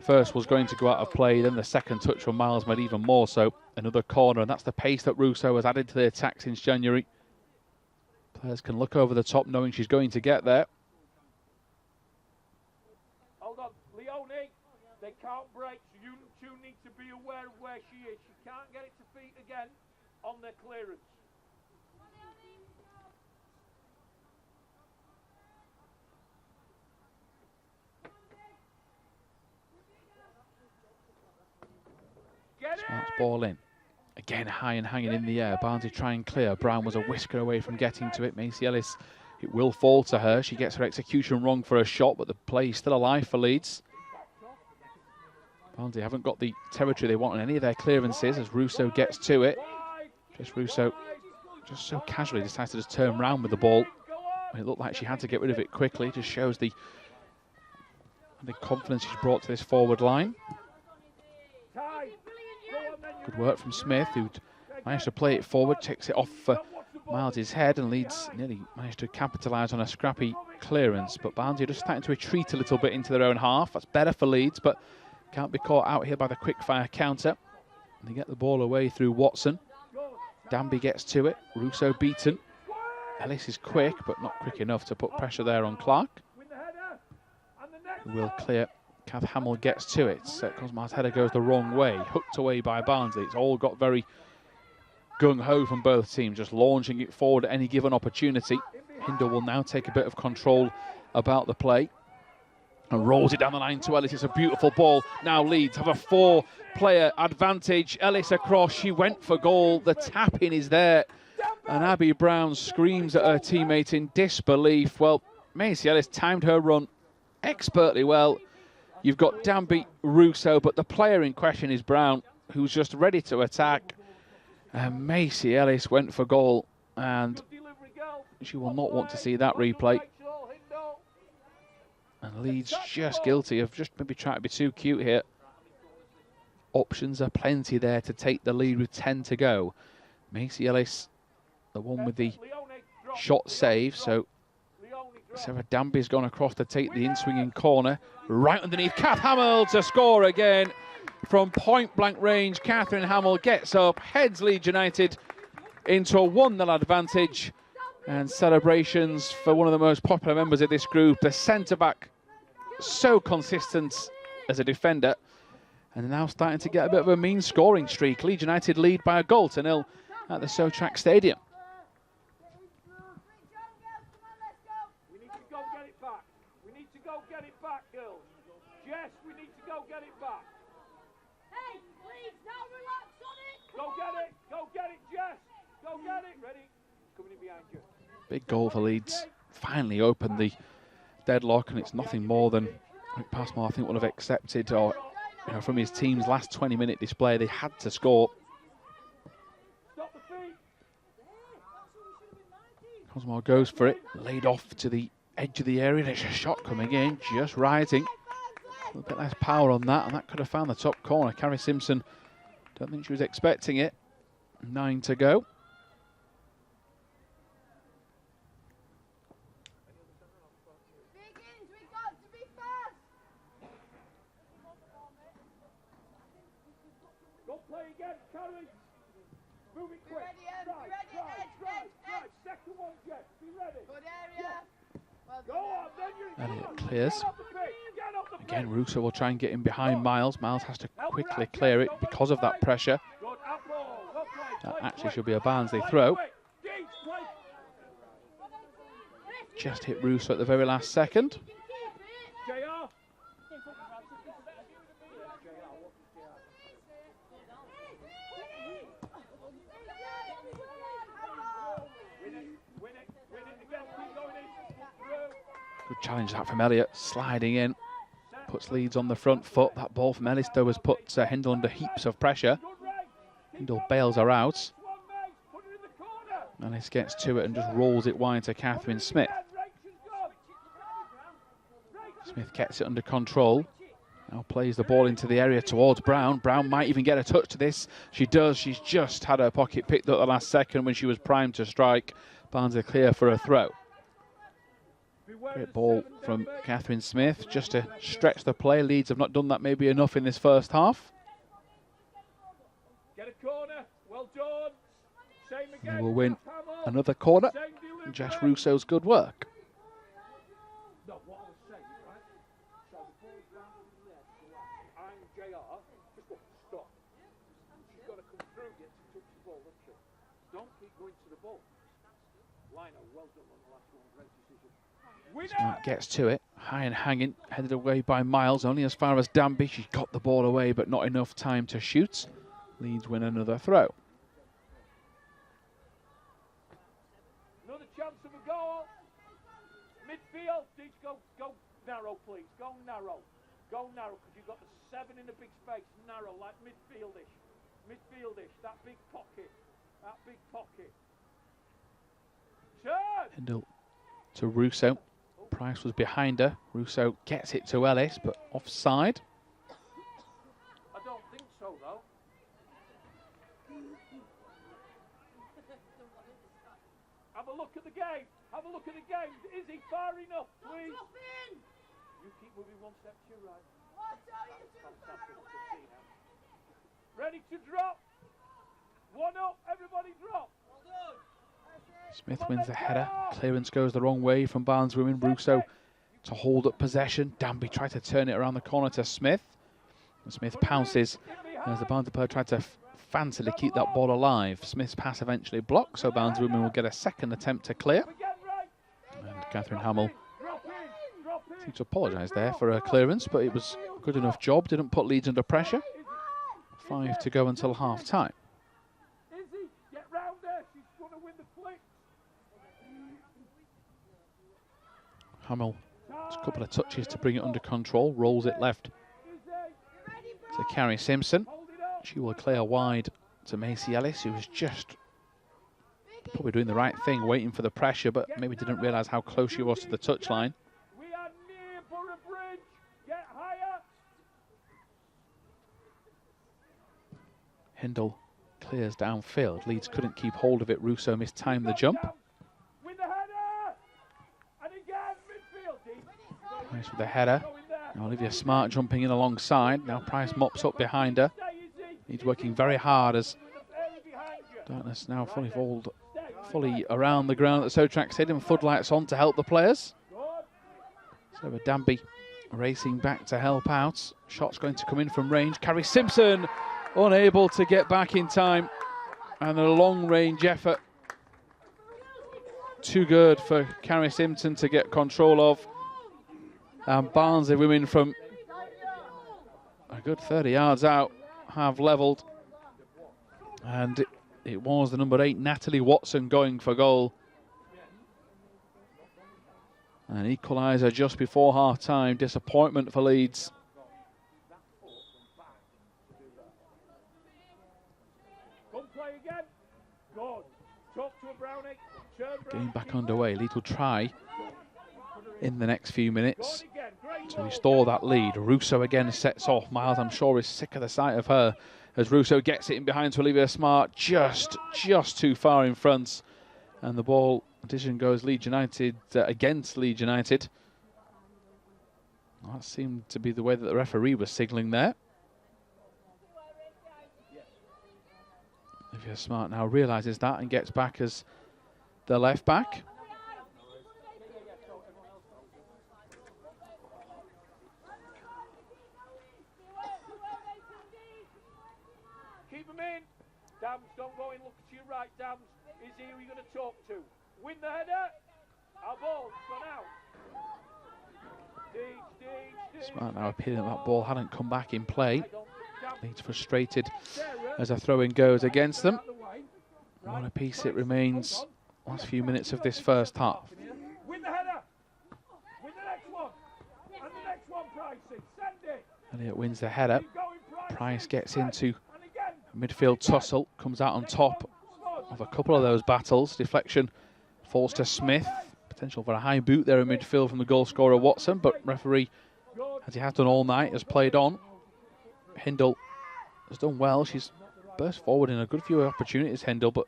First was going to go out of play, then the second touch from Miles made even more so. Another corner, and that's the pace that Russo has added to the attack since January. Players can look over the top knowing she's going to get there. Hold on, Leonie, they can't break, so you two need to be aware of where she is. She can't get it to feet again on their clearance. Smart's ball in. Again, high and hanging in the air. Barnsley try and clear. Brown was a whisker away from getting to it. Macy Ellis, it will fall to her. She gets her execution wrong for a shot, but the play is still alive for Leeds. Barnsley haven't got the territory they want on any of their clearances as Russo gets to it. Just Russo just so casually decides to just turn round with the ball. It looked like she had to get rid of it quickly. Just shows the confidence she's brought to this forward line. Good work from Smith, who managed to play it forward, takes it off for Miles' head, and Leeds nearly managed to capitalise on a scrappy clearance. But Barnsley are just starting to retreat a little bit into their own half. That's better for Leeds, but can't be caught out here by the quick-fire counter. And they get the ball away through Watson. Danby gets to it. Russo beaten. Ellis is quick, but not quick enough to put pressure there on Clark, who will clear. Kath Hamill gets to it. Cosmar's header goes the wrong way. Hooked away by Barnsley. It's all got very gung-ho from both teams, just launching it forward at any given opportunity. Hindle will now take a bit of control about the play and rolls it down the line to Ellis. It's a beautiful ball. Now Leeds have a 4-player advantage. Ellis across. She went for goal. The tap-in is there. And Abby Brown screams at her teammate in disbelief. Well, Macy Ellis timed her run expertly well. You've got Danby, Russo, but the player in question is Brown, who's just ready to attack. And Macy Ellis went for goal, and she will not want to see that replay. And Leeds just guilty of just maybe trying to be too cute here. Options are plenty there to take the lead with 10 to go. Macy Ellis, the one with the shot save, so Sarah Danby's gone across to take the in-swinging corner. Right underneath, Kath Hamill to score again. From point-blank range, Catherine Hamill gets up, heads Leeds United into a 1-0 advantage. And celebrations for one of the most popular members of this group, the centre-back, so consistent as a defender. And now starting to get a bit of a mean scoring streak. Leeds United lead by a goal to 0 at the Sotrac Stadium. Hey, please, now relax on it. Go get it. Go get it, Jess. Go get it. Ready? Coming in behind you. Big goal for Leeds. Finally opened the deadlock, and it's nothing more than Rick Passmore, I think, would have accepted, or from his team's last 20-minute display, they had to score. Stop the feet. Cosmore goes for it, laid off to the edge of the area. There's a shot coming in, just rising. A little bit less power on that, and that could have found the top corner. Carrie Simpson, don't think she was expecting it. 9 to go. Go play again, Carrie. Move it quick. Drive. Second one, Jess. Be ready. Good area. Go on, then you Elliot clears. Get off the pitch. Again, Russo will try and get in behind Miles. Miles has to quickly clear it because of that pressure. That actually should be a Barnsley throw. Just hit Russo at the very last second. Good challenge that from Elliot, sliding in. Puts Leeds on the front foot. That ball from Ellis, though, has put Hindle under heaps of pressure. Hindle bails her out. Ellis gets to it and just rolls it wide to Catherine Smith. Smith gets it under control. Now plays the ball into the area towards Brown. Brown might even get a touch to this. She does. She's just had her pocket picked up the last second when she was primed to strike. Barnsley clear for a throw. Great ball from Catherine Smith just to stretch the play. Leeds have not done that maybe enough in this first half. Get a corner. Well done. Same again. They will win another corner. Jess Russo's good work. No, what I was saying, right? So the ball's down to the edge. I'm JR. Just go, stop. She's got to come through yet to touch the ball, doesn't she? Don't keep going to the ball. Lino, well done on the last one. Great decision. Smart gets to it. High and hanging. Headed away by Miles. Only as far as Danby. She got the ball away, but not enough time to shoot. Leeds win another throw. Another chance of a goal. Midfield. Teach, go narrow, please. Go narrow. Go narrow, because you've got the 7 in a big space. Narrow, like midfieldish. Midfieldish. That big pocket. That big pocket. Turn! Hindle to Russo. Price was behind her. Russo gets it to Ellis, but offside. I don't think so, though. Have a look at the game. Have a look at the game. Is he far enough, please? You keep moving one step to your right. Fantastic to see now. Ready to drop. 1 up. Everybody drop. Smith wins the header. Clearance goes the wrong way from Barnsley Women. Russo to hold up possession. Danby tried to turn it around the corner to Smith. And Smith pounces as the Barnsley player tried to fancily keep that ball alive. Smith's pass eventually blocked, so Barnsley Women will get a second attempt to clear. And Catherine Hamill seems to apologise there for her clearance, but it was a good enough job. Didn't put Leeds under pressure. 5 to go until half time. Get round there. She's going to win the flick. Hamill, just a couple of touches to bring it under control. Rolls it left to Carrie Simpson. She will clear wide to Macy Ellis, who was just probably doing the right thing, waiting for the pressure, but maybe didn't realise how close she was to the touchline. We are near Borough Bridge. Get higher. Hindle clears downfield. Leeds couldn't keep hold of it. Russo mistimed the jump. Win the header. And again, midfield. Price with the header. Now Olivia Smart jumping in alongside. Now Price mops up behind her. Leeds working very hard as darkness now fully around the ground at the Sotrac Stadium. Floodlights on to help the players. So with Danby racing back to help out. Shots going to come in from range. Carrie Simpson unable to get back in time. And a long range effort. Too good for Carrie Simpson to get control of. And Barnsley Women from a good 30 yards out have levelled. And it was the number 8, Natalie Watson, going for goal. An equaliser just before half-time. Disappointment for Leeds. Getting back underway. Leeds will try in the next few minutes to restore that lead. Russo again sets off. Miles, I'm sure, is sick of the sight of her as Russo gets it in behind to Olivia Smart, just too far in front. And the ball, decision goes Leeds United against Leeds United. That seemed to be the way that the referee was signalling there. Olivia Smart now realises that and gets back as the left back. Keep him in. Dams, don't go in. Look to your right, Dams. Is he who you're going to talk to? Win the header. Our ball's gone out. Smart now appealing that ball hadn't come back in play. Leeds frustrated as a throw-in goes against them. One apiece it remains. Last few minutes of this first half. Win the header. Win the next one. And the next one, Pricey. Send it. Elliott wins the header. Price gets into midfield tussle, comes out on top of a couple of those battles. Deflection falls to Smith. Potential for a high boot there in midfield from the goal scorer Watson, but referee, as he has done all night, has played on. Hindle has done well. She's burst forward in a good few opportunities, Hindle, but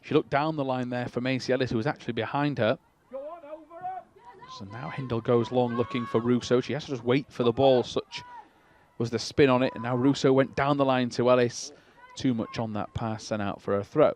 she looked down the line there for Macy Ellis, who was actually behind her. So now Hindle goes long looking for Russo. She has to just wait for the ball. Such was the spin on it, and now Russo went down the line to Ellis. Too much on that pass and out for a throw.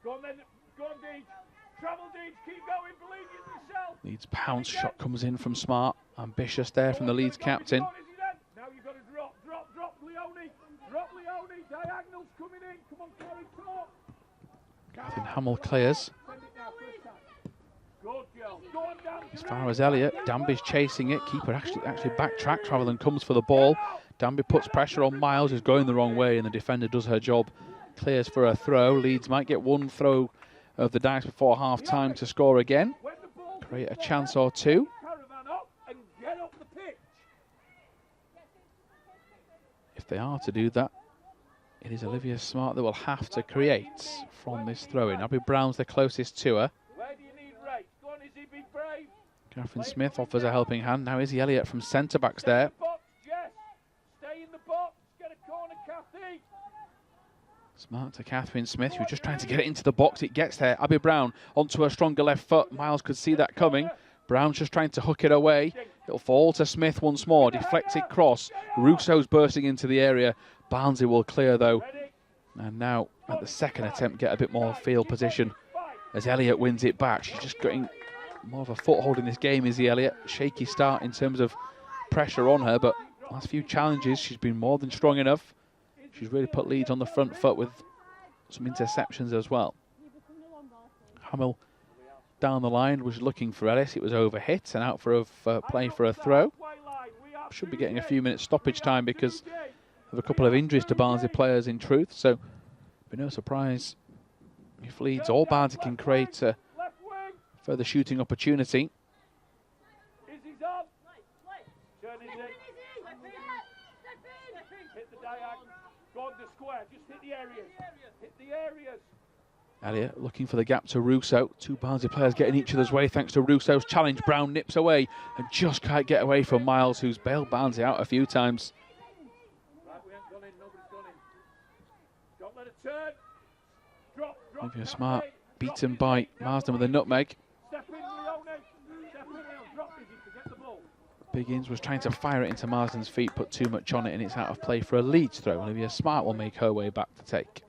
Go on then, go on Deej. Travel Deej, keep going, believe in yourself. Leeds pounce shot comes in from Smart. Ambitious there from the Leeds captain. Now you've got to drop Leone. Drop Leone, diagonals coming in. Come on, Carrie, talk. Catherine Hamill clears. Good girl. Go on down. As far as Elliott, Danby's chasing it. Keeper actually backtracks rather than comes for the ball. Danby puts pressure on Miles, who's going the wrong way, and the defender does her job. Clears for a throw. Leeds might get one throw of the dice before half time to score again. Create a chance or two. If they are to do that, it is Olivia Smart that will have to create from this throw-in. Abby Brown's the closest to her. Catherine Smith offers a helping hand. Now Izzy Elliott from centre-backs there. Smart to Catherine Smith, who's just trying to get it into the box. It gets there. Abby Brown onto her stronger left foot. Miles could see that coming. Brown's just trying to hook it away. It'll fall to Smith once more. Deflected cross. Russo's bursting into the area. Barnsley will clear though. And now at the second attempt get a bit more field position as Elliott wins it back. She's just getting more of a foothold in this game, Izzy Elliott. Shaky start in terms of pressure on her, but last few challenges she's been more than strong enough. She's really put Leeds on the front foot with some interceptions as well. Hamill down the line was looking for Ellis. It was overhit and out for a play for a throw. Should be getting a few minutes stoppage time because of a couple of injuries to Barnsley players in truth. So, be no surprise if Leeds or Barnsley can create a further shooting opportunity. Elliott looking for the gap to Russo. Two Barnsley players getting each other's way thanks to Russo's challenge. Brown nips away and just can't get away from Miles, who's bailed Barnsley out a few times. Olivia Smart beaten by Marsden with a nutmeg. Biggins was trying to fire it into Marsden's feet, put too much on it, and it's out of play for a Leeds throw. Olivia Smart will make her way back to take.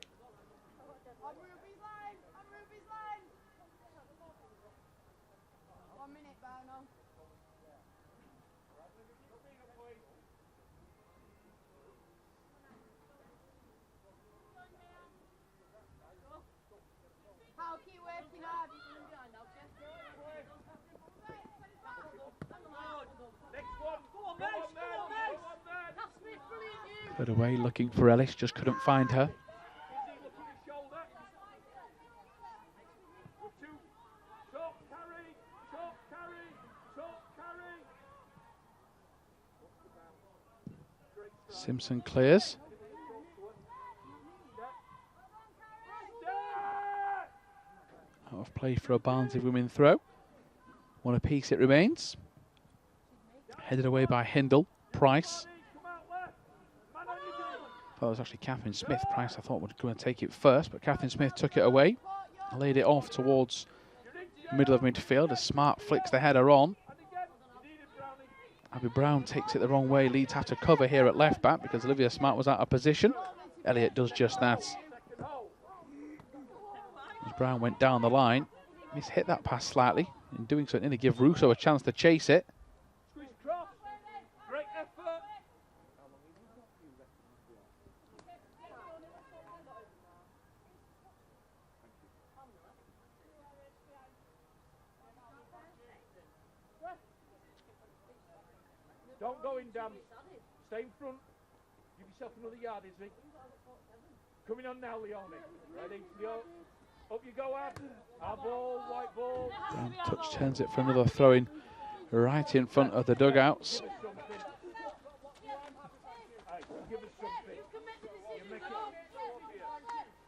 Put away looking for Ellis, just couldn't find her. Simpson clears. Out of play for a Barnsley women throw. One apiece it remains. Headed away by Hindle. Price. That was actually Catherine Smith. Price I thought was going to take it first, but Catherine Smith took it away. Laid it off towards the middle of midfield as Smart flicks the header on. Abby Brown takes it the wrong way. Leeds have to cover here at left back because Olivia Smart was out of position. Elliott does just that. As Brown went down the line, he's hit that pass slightly. In doing so, it nearly give Russo a chance to chase it. Don't go in, Dan. Stay in front. Give yourself another yard, Izzy. Coming on now, Leone. Ready? Leo. Up you go, Ad. Our ball, white ball. Brown touch turns it for another throw in right in front of the dugouts. Give us something. Hey, give us something. You're making...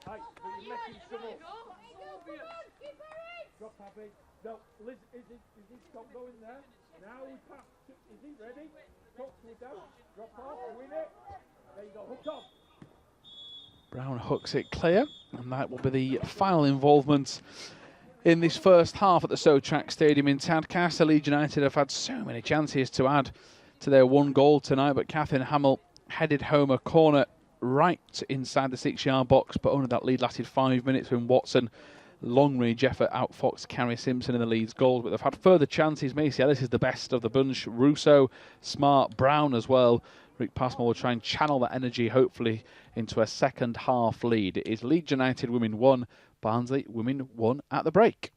Hey, but you're making some up. Drop, Abby. No, Liz, is he stop going there? Now we pass. Is he ready? Talk to it down. Drop off, win it. There you go, hook on. Brown hooks it clear, and that will be the final involvement in this first half at the Sotrac Stadium in Tadcaster. Leeds United have had so many chances to add to their one goal tonight, but Catherine Hamill headed home a corner right inside the 6-yard box, but only that lead lasted 5 minutes when Watson long-range effort outfoxed Carrie Simpson in the Leeds goals. But they've had further chances. Macy Ellis is the best of the bunch. Russo, Smart, Brown as well. Rick Passmore will try and channel that energy, hopefully, into a second half lead. It is Leeds United Women 1, Barnsley Women 1 at the break.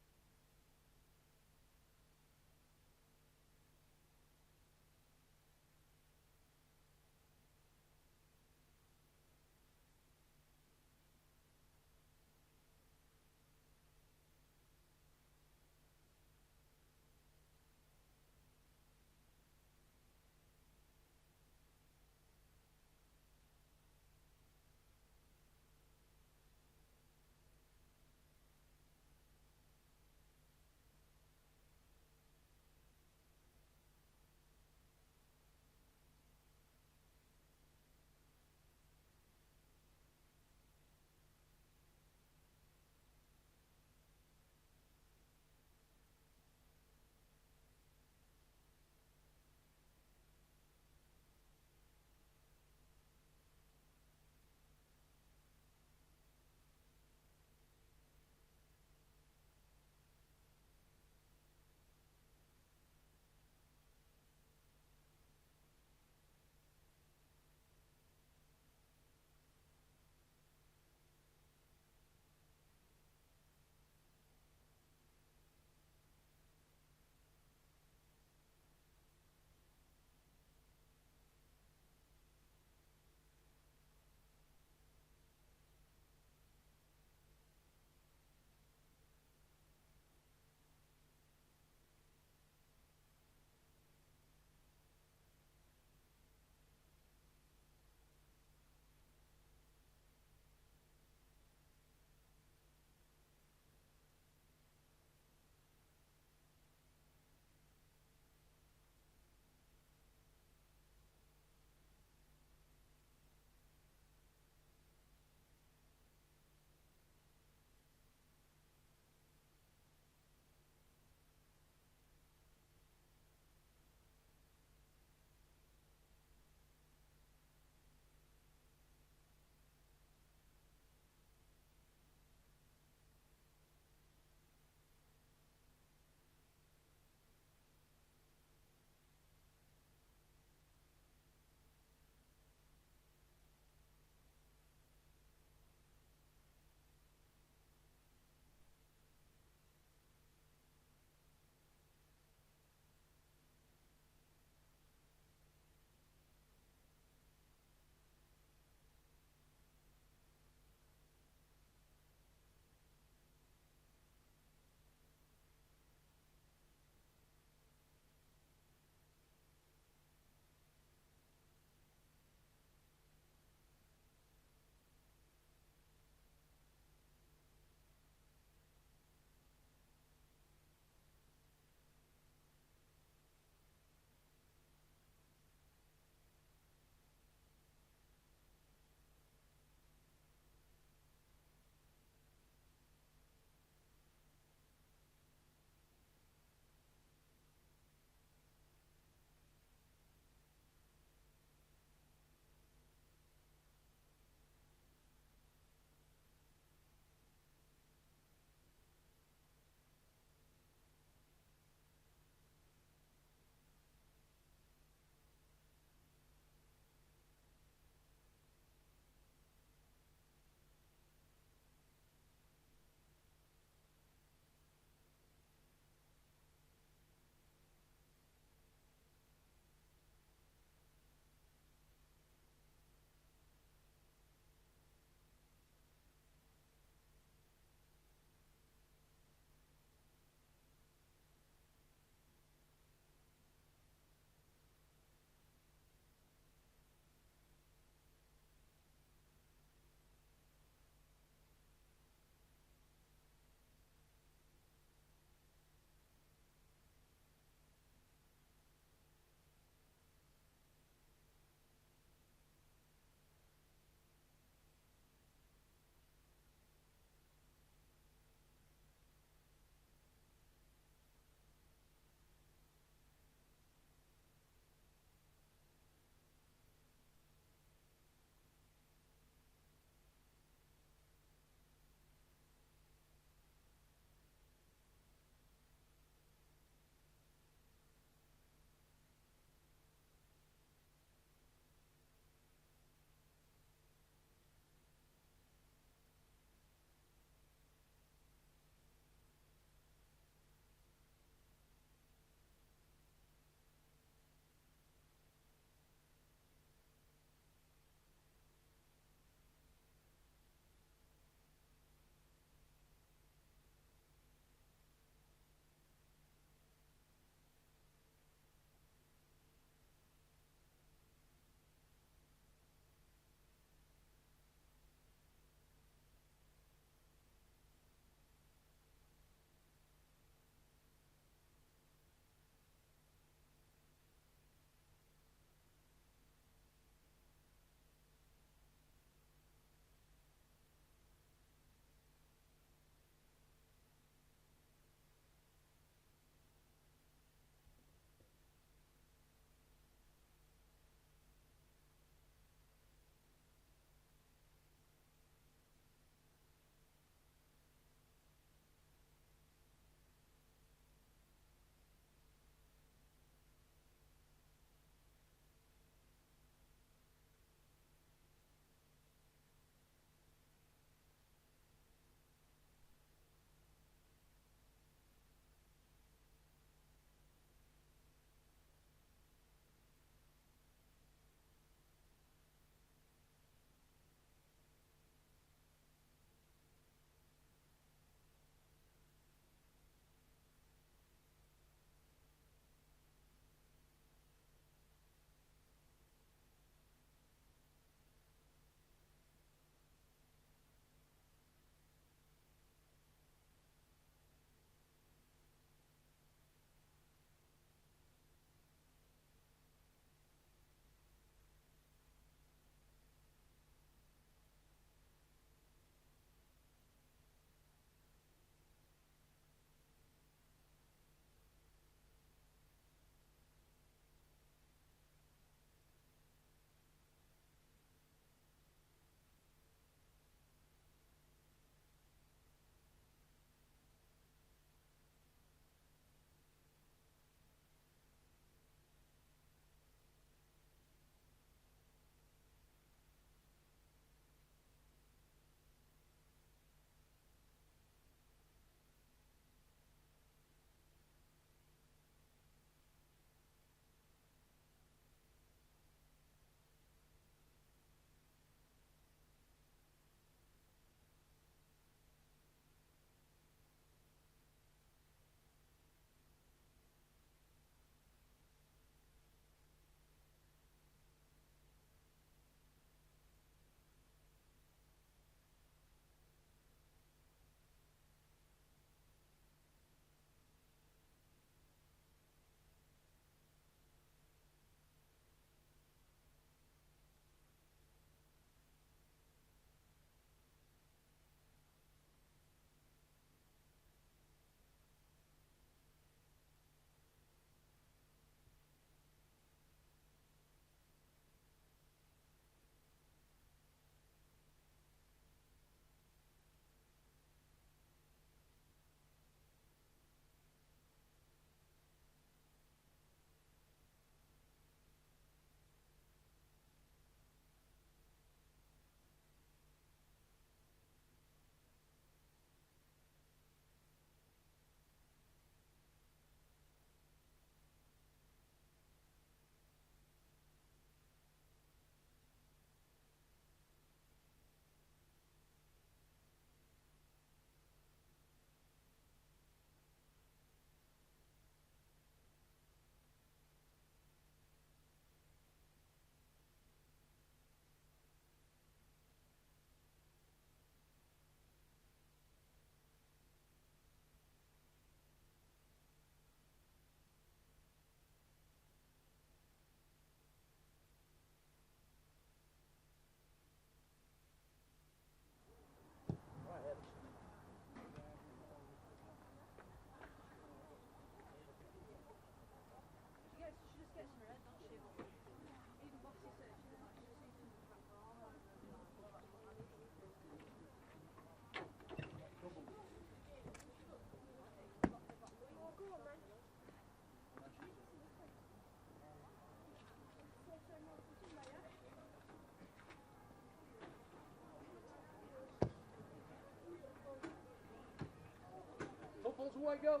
away, girls.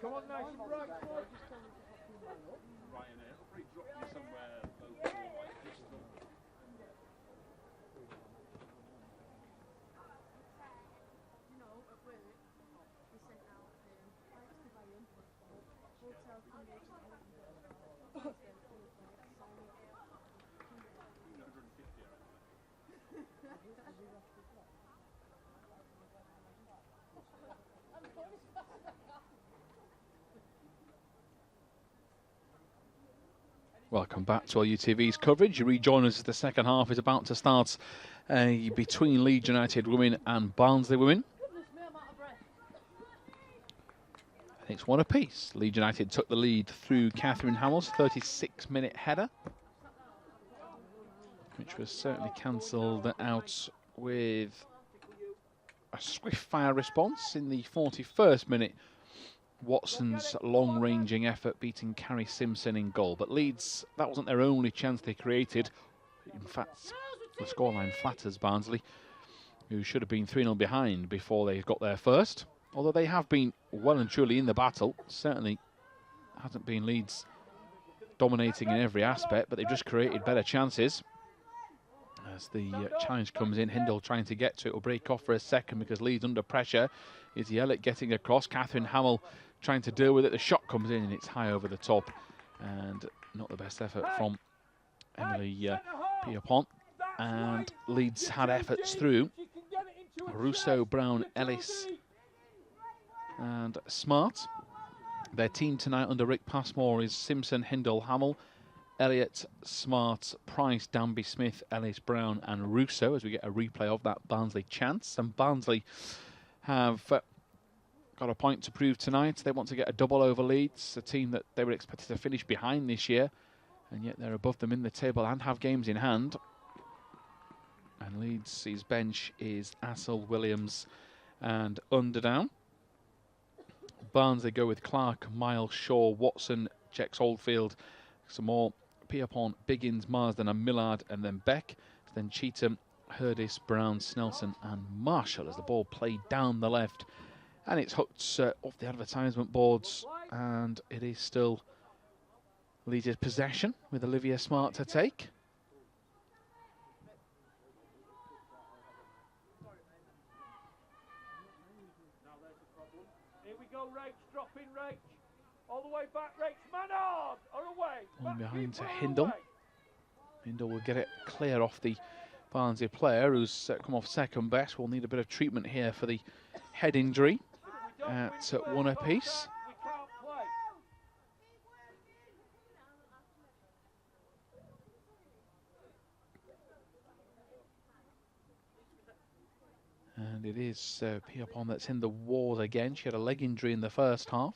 Come on, nice and bright. Ryan, it'll probably drop you somewhere local, like Bristol. You know, at work, they sent out flights to Bayern, hotel accommodation. Welcome back to LUTV's coverage. You rejoin us as the second half is about to start between Leeds United Women and Barnsley Women. And it's one apiece. Leeds United took the lead through Catherine Hamill's 36-minute header, which was certainly cancelled out with a swift fire response in the 41st minute. Watson's long-ranging effort beating Carrie Simpson in goal. But Leeds, that wasn't their only chance they created. In fact, the scoreline flatters Barnsley, who should have been 3-0 behind before they got there first. Although they have been well and truly in the battle. Certainly hasn't been Leeds dominating in every aspect, but they've just created better chances. As the challenge comes in, Hindle trying to get to it will break off for a second because Leeds under pressure. Izzy Elliott getting across, Catherine Hamill trying to deal with it. The shot comes in and it's high over the top, and not the best effort from Emily Pierpont. And Leeds had efforts through Russo, Brown, Ellis and Smart. Their team tonight under Rick Passmore is Simpson, Hindle, Hamill, Elliott, Smart, Price, Danby, Smith, Ellis, Brown and Russo, as we get a replay of that Barnsley chance. And Barnsley have got a point to prove tonight. They want to get a double over Leeds, a team that they were expected to finish behind this year, and yet they're above them in the table and have games in hand. And Leeds' bench is Assel, Williams and Underdown. Barnsley go with Clark, Miles, Shaw, Watson, Jex Oldfield, some more Pierpont, Biggins, Marsden and Millard, and then Beck. Then Cheetham, Hurdis, Brown, Snelson and Marshall as the ball played down the left. And it's hooked off the advertisement boards, and it is still Leeds' possession with Olivia Smart to take. Here we go, Rach, drop in, Rach. All the way back, Rach, Manard, or away. On behind to Hindle. Hindle will get it clear off the Barnsley player, who's come off second best. Will need a bit of treatment here for the head injury at one apiece. We can't play. And it is Pierpont that's in the wars again. She had a leg injury in the first half.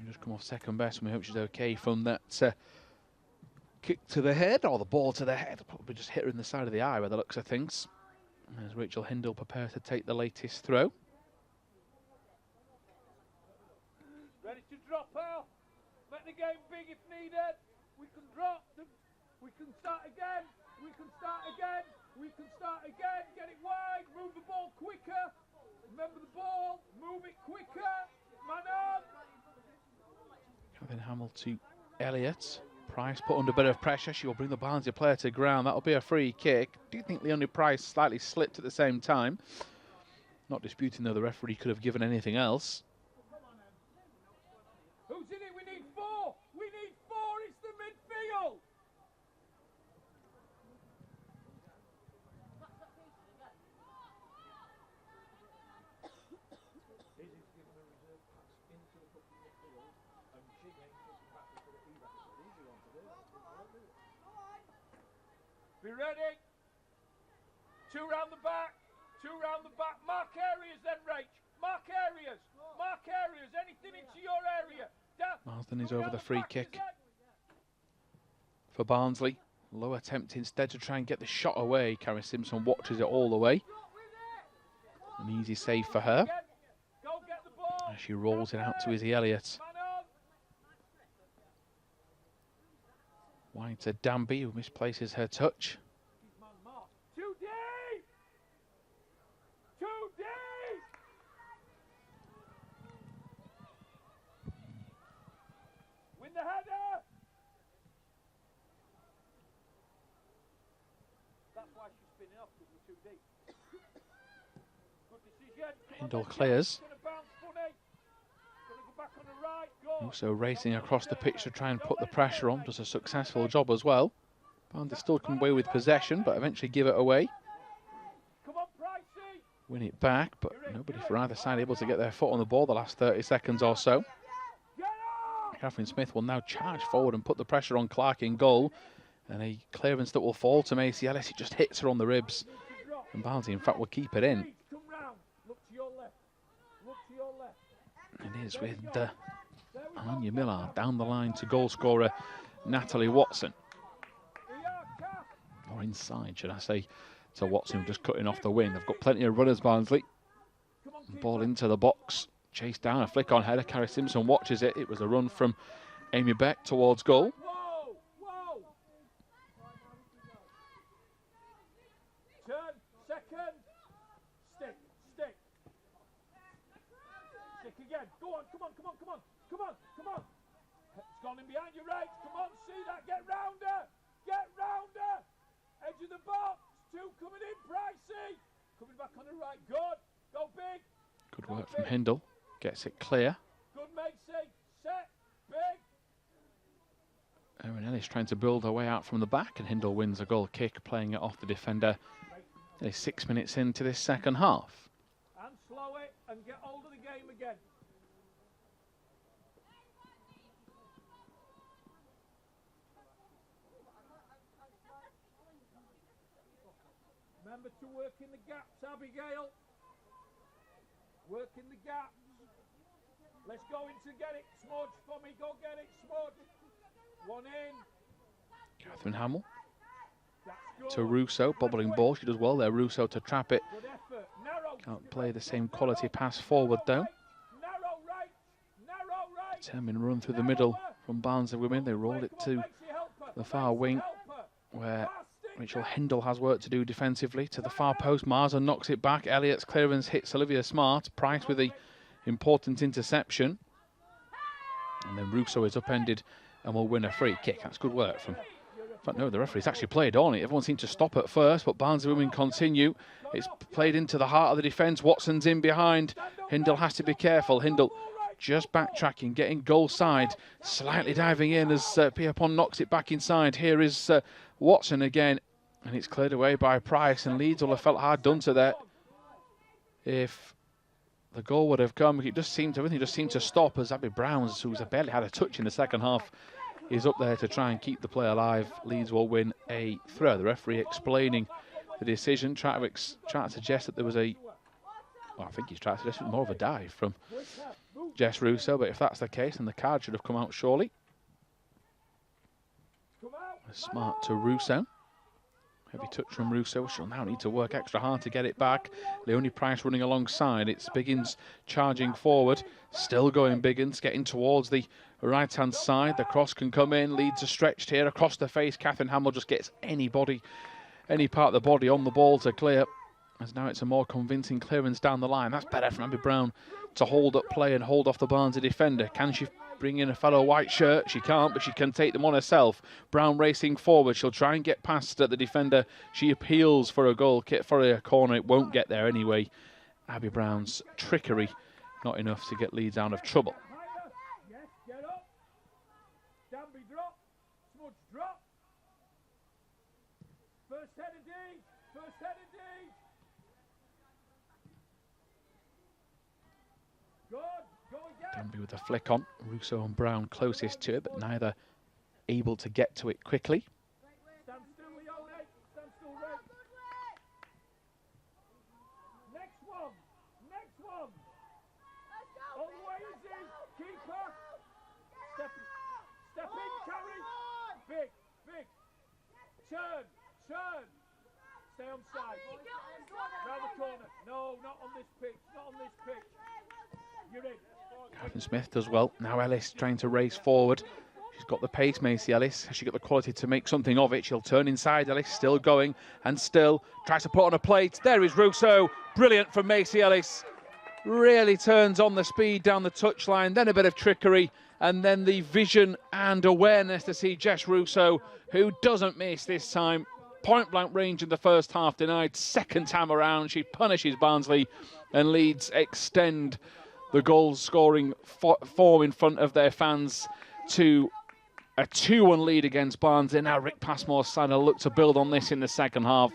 Just come off second best, and we hope she's okay from that kick to the head, or the ball to the head. Probably just hit her in the side of the eye by the looks of things. As Rachel Hindle prepares to take the latest throw. Ready to drop out. Make the game big if needed. We can drop. We can start again. We can start again. We can start again. Get it wide. Move the ball quicker. Remember the ball. Move it quicker. Man on. Catherine Hamill to Elliott. Price put under a bit of pressure. She will bring the Barnsley player to ground. That'll be a free kick. Do you think Leonie Price slightly slipped at the same time? Not disputing though the referee could have given anything else. Who's in it? We need four. We need four. It's the midfield. Be ready. Two round the back. Two round the back. Mark areas then, Rach. Mark areas. Mark areas. Anything into your area. Marsden is over the free kick for Barnsley. Low attempt instead to try and get the shot away. Carrie Simpson watches it all the way. An easy save for her. As she rolls it out to Izzy Elliott. Wide to Danby, who misplaces her touch. Too deep! Too deep! Win the header! That's why she's spinning off, because we're too deep. Good decision. Hindle clears. Gonna bounce funny. Gonna go back on the right. Go. Also racing across the pitch to try and put the pressure on. Does a successful job as well. Barnsley still come away with possession, but eventually give it away. Come on, Pricey. Win it back, but nobody for either side able to get their foot on the ball the last 30 seconds or so. Catherine Smith will now charge forward and put the pressure on Clark in goal. And a clearance that will fall to Macy Ellis. It just hits her on the ribs. And Barnsley, in fact, will keep it in. Come round. Look to your left. Look to your left. It is with Anya Millard down the line to goal scorer Natalie Watson. Or inside, should I say, to Watson, just cutting off the wing. They've got plenty of runners, Barnsley. Ball into the box. Chased down, a flick on header. Carrie Simpson watches it. It was a run from Amy Beck towards goal. Whoa, whoa. Turn, second. Stick, stick. Stick again. Go on, come on, come on, come on. Come on, come on. It's gone in behind your right. Come on, see that. Get round her. Get round her. Edge of the box. Two coming in. Pricey. Coming back on the right. Good. Go big. Good work from Hindle. Gets it clear. Good, Macy. Set. Big. Erin Ellis trying to build her way out from the back, and Hindle wins a goal kick, playing it off the defender. They're 6 minutes into this second half. And slow it and get hold of the game again. Remember to work in the gaps, Abigail. Work in the gaps. Let's go in to get it, Smudge, for me. Go get it, Smudge. One in. Catherine Hamill That's good. to Russo, bobbling ball. She does well there, Russo, to trap it. Good effort. Narrow. Can't play the same quality pass forward though. Narrow right. Narrow right. Determined run through the middle from Barnsley Women. They rolled it to the far wing, where Rachel Hindle has work to do defensively. To the far post, Marza knocks it back. Elliott's clearance hits Olivia Smart. Price with the important interception. And then Russo is upended and will win a free kick. That's good work from... In fact, no, the referee's actually played on it. Everyone seemed to stop at first, but Barnsley Women continue. It's played into the heart of the defence. Watson's in behind. Hindle has to be careful. Hindle just backtracking, getting goal side. Slightly diving in as Pierpont knocks it back inside. Here is Watson again. And it's cleared away by Price, and Leeds will have felt hard done to there. If the goal would have come, everything just seemed to stop as Abby Browns, who's barely had a touch in the second half, is up there to try and keep the play alive. Leeds will win a throw. The referee explaining the decision, trying to suggest that there was a... Well, I think he's trying to suggest more of a dive from Jess Russo, but if that's the case, then the card should have come out surely. Smart to Russo. Heavy touch from Russo. She'll now need to work extra hard to get it back. Leonie Price running alongside. It's Biggins charging forward. Still going Biggins, getting towards the right-hand side. The cross can come in. Leeds are stretched here across the face. Catherine Hamill just gets any part of the body on the ball to clear. As now it's a more convincing clearance down the line. That's better from Abby Brown to hold up play and hold off the Barnsley defender. Can she bring in a fellow white shirt? She can't, but she can take them on herself. Brown racing forward. She'll try and get past the defender. She appeals for a goal, for a corner. It won't get there anyway. Abby Brown's trickery, not enough to get Leeds out of trouble. Yes, get up. Danby drop. Smudge drop. First header D. First header D. Good. Go again. Danby with a flick on. Russo and Brown closest to it, but neither able to get to it quickly. Stand still, Leone. Stand still, Ray. Next one. Next one. All the way, easy. Keeper. Step in, carry. Big, big. Turn, turn. Stay on side. Round the corner. No, not on this pitch. Not on this pitch. You're in. Catherine Smith does well. Now Ellis trying to race forward. She's got the pace, Macy Ellis. Has she got the quality to make something of it? She'll turn inside. Ellis still going and still tries to put on a plate. There is Russo. Brilliant from Macy Ellis. Really turns on the speed down the touchline. Then a bit of trickery. And then the vision and awareness to see Jess Russo, who doesn't miss this time. Point blank range in the first half denied. Second time around, she punishes Barnsley, and Leeds extend the goal scoring form in front of their fans to a 2-1 lead against Barnsley. Now Rick Passmore's side will look to build on this in the second half.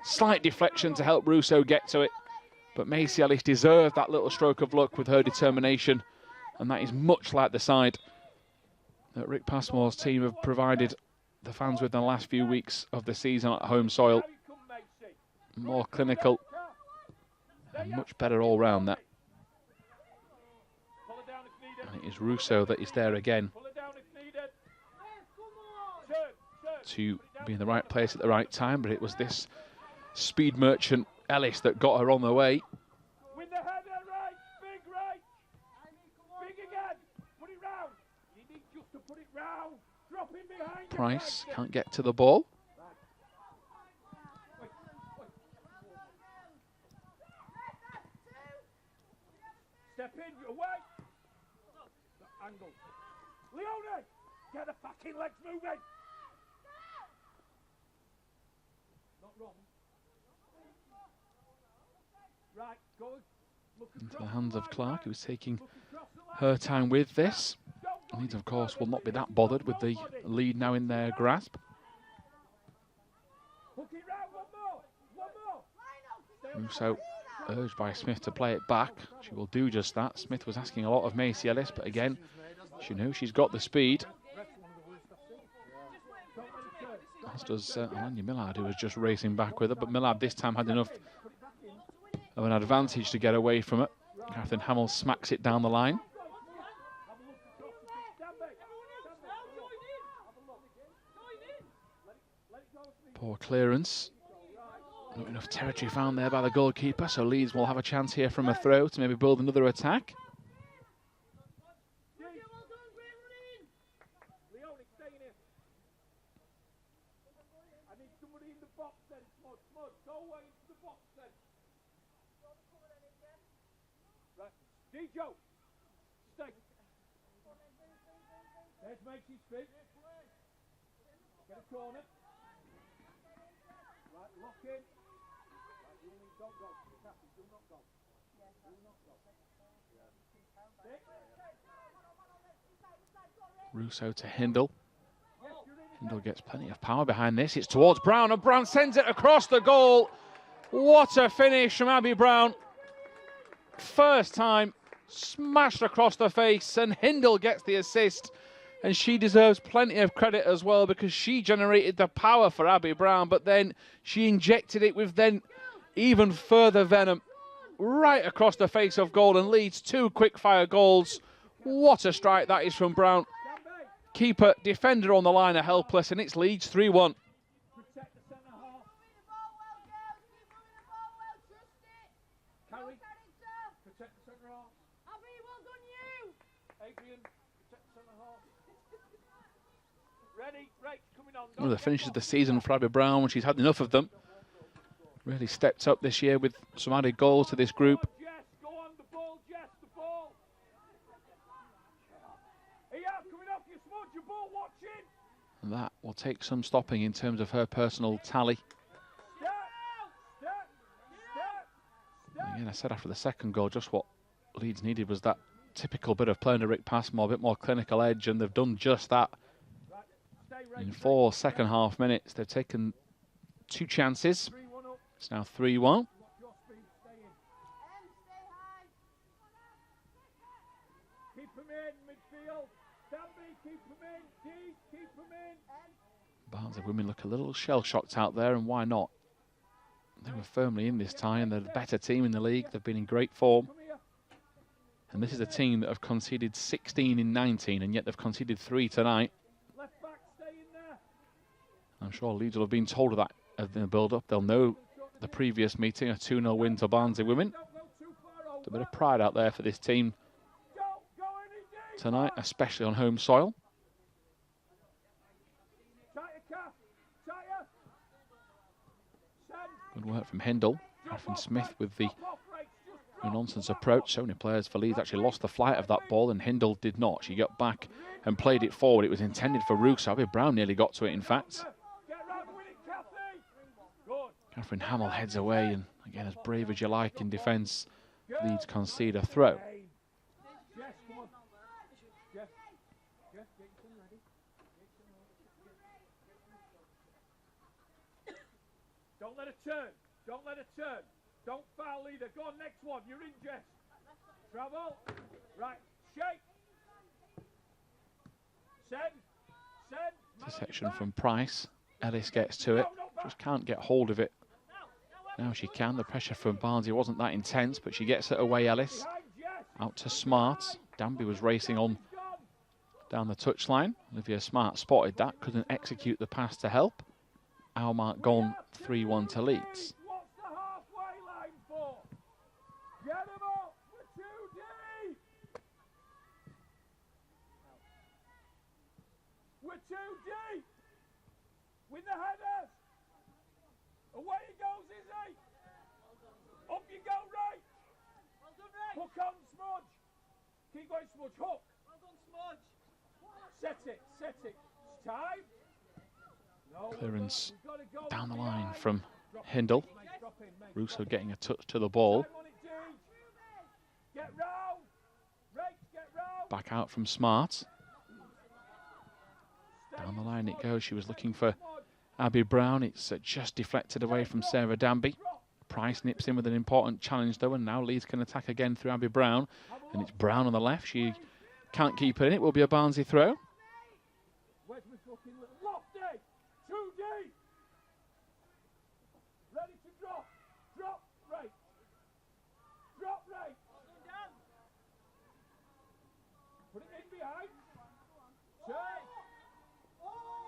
Slight deflection to help Russo get to it, but Macy Ellis deserved that little stroke of luck with her determination, and that is much like the side that Rick Passmore's team have provided the fans with in the last few weeks of the season at home soil. More clinical and much better all round that. And it is Russo that is there again to be in the right place at the right time, but it was this speed merchant Ellis that got her on the way. With the header, right, big again, put it round. You need just to put it round. Drop in behind. Price can't get to the ball. Step in, away. Angle. Leone, get the fucking legs moving. Not wrong. Right, go. Into the hands of Clark, who was taking her time with this. Leeds, of course, will not be that bothered with the lead now in their grasp. Russo, urged by Smith to play it back. She will do just that. Smith was asking a lot of Macy Ellis, but again, she knew she's got the speed. As does Alanya Millard, who was just racing back with her, but Millard this time had enough of an advantage to get away from it. Catherine Hamill smacks it down the line. Poor clearance. Not enough territory found there by the goalkeeper, so Leeds will have a chance here from a throw to maybe build another attack. Joe, stay. There's Macy's feet. Get a corner. Right, lock in. Right, you don't go. Kathy, do not go. Do not go. Russo to Hindle. Hindle gets plenty of power behind this. It's towards Brown, and Brown sends it across the goal. What a finish from Abby Brown. First time, smashed across the face, and Hindle gets the assist. And she deserves plenty of credit as well, because she generated the power for Abby Brown, but then she injected it with then even further venom right across the face of goal, and leads 2 quick-fire goals. What a strike that is from Brown. Keeper, defender on the line are helpless, and it's Leeds 3-1. Protect the centre half. Carry. Protect the centre half. Abby, well done you. Adrian, protect the centre half. Ready, right, coming on. One of the finishes of the season for Abby Brown, when she's had enough of them. Really stepped up this year with some added goals to this group. Jess, go on the ball, Jess, the ball. Here, coming off your smudge, your ball watching. And that will take some stopping in terms of her personal tally. Again, I said after the second goal, just what Leeds needed was that typical bit of playing to Rick Passmore, a bit more clinical edge, and they've done just that. In 4 second half minutes, they've taken 2 chances. It's now 3-1. Keep them in midfield. Danby, keep them in. Keith, keep them in. Barnsley Women look a little shell-shocked out there, and why not? They were firmly in this tie, and they're the better team in the league. They've been in great form. And this is a team that have conceded 16 in 19, and yet they've conceded 3 tonight. Left back, stay in there. I'm sure Leeds will have been told of that in the build-up. They'll know the previous meeting, a 2-0 win to Barnsley Women. There's a bit of pride out there for this team tonight, especially on home soil. Good work from Hindle. Catherine Smith with the no-nonsense approach. So many players for Leeds actually lost the flight of that ball, and Hindle did not. She got back and played it forward. It was intended for Russo. Abby Brown nearly got to it, in fact. Catherine Hamill heads away, and again, as brave as you like in defence, Leeds concede a throw. Don't let her turn. Don't let her turn. Don't foul either. Go on, next one. You're in, Jess. Travel. Right. Shake. Send. Send. It's a section from Price. Ellis gets to it. Just can't get hold of it. Now she can. The pressure from Barnsley wasn't that intense, but she gets it away, Ellis. Out to Smart. Danby was racing on down the touchline. Olivia Smart spotted that. Couldn't execute the pass to help. Hour mark gone, 3-1 to Leeds. What's the halfway line for? Get him up. We're too deep. We're too deep. With the headers. Away he goes, is he? Up you go, right. Well done, Ray. Hook on, Smudge. Keep going, Smudge. Hook. Well done, Smudge. Set it. Set it. It's time. No, Clearance we've gotta go down the behind. line from Hindle. Drop in, mate. Russo getting a touch to the ball. Time on it, Deej. Get round. Rach, get round. Back out from Smart. Down the line it goes. She was looking for Abby Brown. It's just deflected away from Sarah Danby. Price nips in with an important challenge though, and now Leeds can attack again through Abby Brown. And it's Brown on the left. She can't keep it in. It will be a Barnsley throw. Where's my fucking little lofty? Too deep. Ready to drop. Drop, right. Drop, right. Put it in behind. Turn.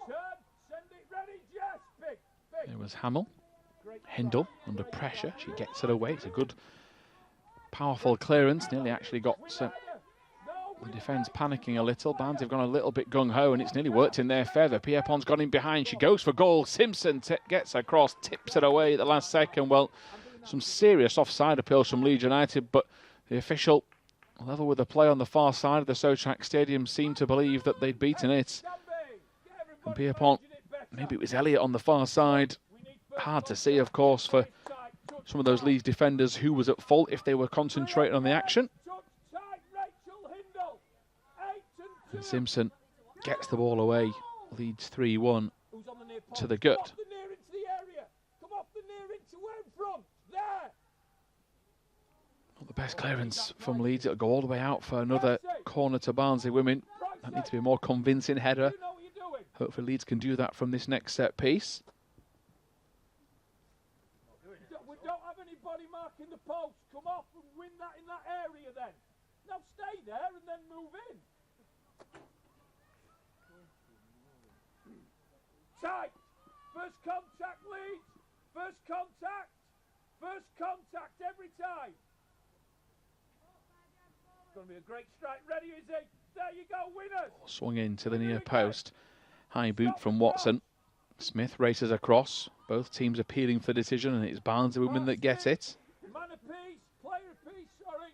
Turn. Send it ready, Jess. Big, big. There was Hamill. Hindle under pressure. She gets it away. It's a good, powerful clearance. Nearly actually got the defence panicking a little. Barnsley have gone a little bit gung-ho, and it's nearly worked in their favour. Pierrepont's gone in behind. She goes for goal. Simpson gets across, tips it away at the last second. Well, some serious offside appeals from Leeds United, but the official, level with the play on the far side of the Sotrac Stadium, seemed to believe that they'd beaten it. And Pierrepont, maybe it was Elliott on the far side. Hard to see, of course, for some of those Leeds defenders who was at fault if they were concentrating on the action. And Simpson gets the ball away. Leeds 3-1 to the gut. Not the best clearance from Leeds. It'll go all the way out for another corner to Barnsley Women. That needs to be a more convincing header. Hopefully Leeds can do that from this next set piece. We don't have anybody marking the post. Come off and win that in that area then. Now stay there and then move in. Tight. First contact, Leeds. First contact. First contact every time. It's going to be a great strike. Ready, is he? There you go, winners. Swung into the near post. High boot from Watson. Smith races across. Both teams appealing for the decision, and it's Barnsley Women that get it. Man a piece, player a piece, sorry.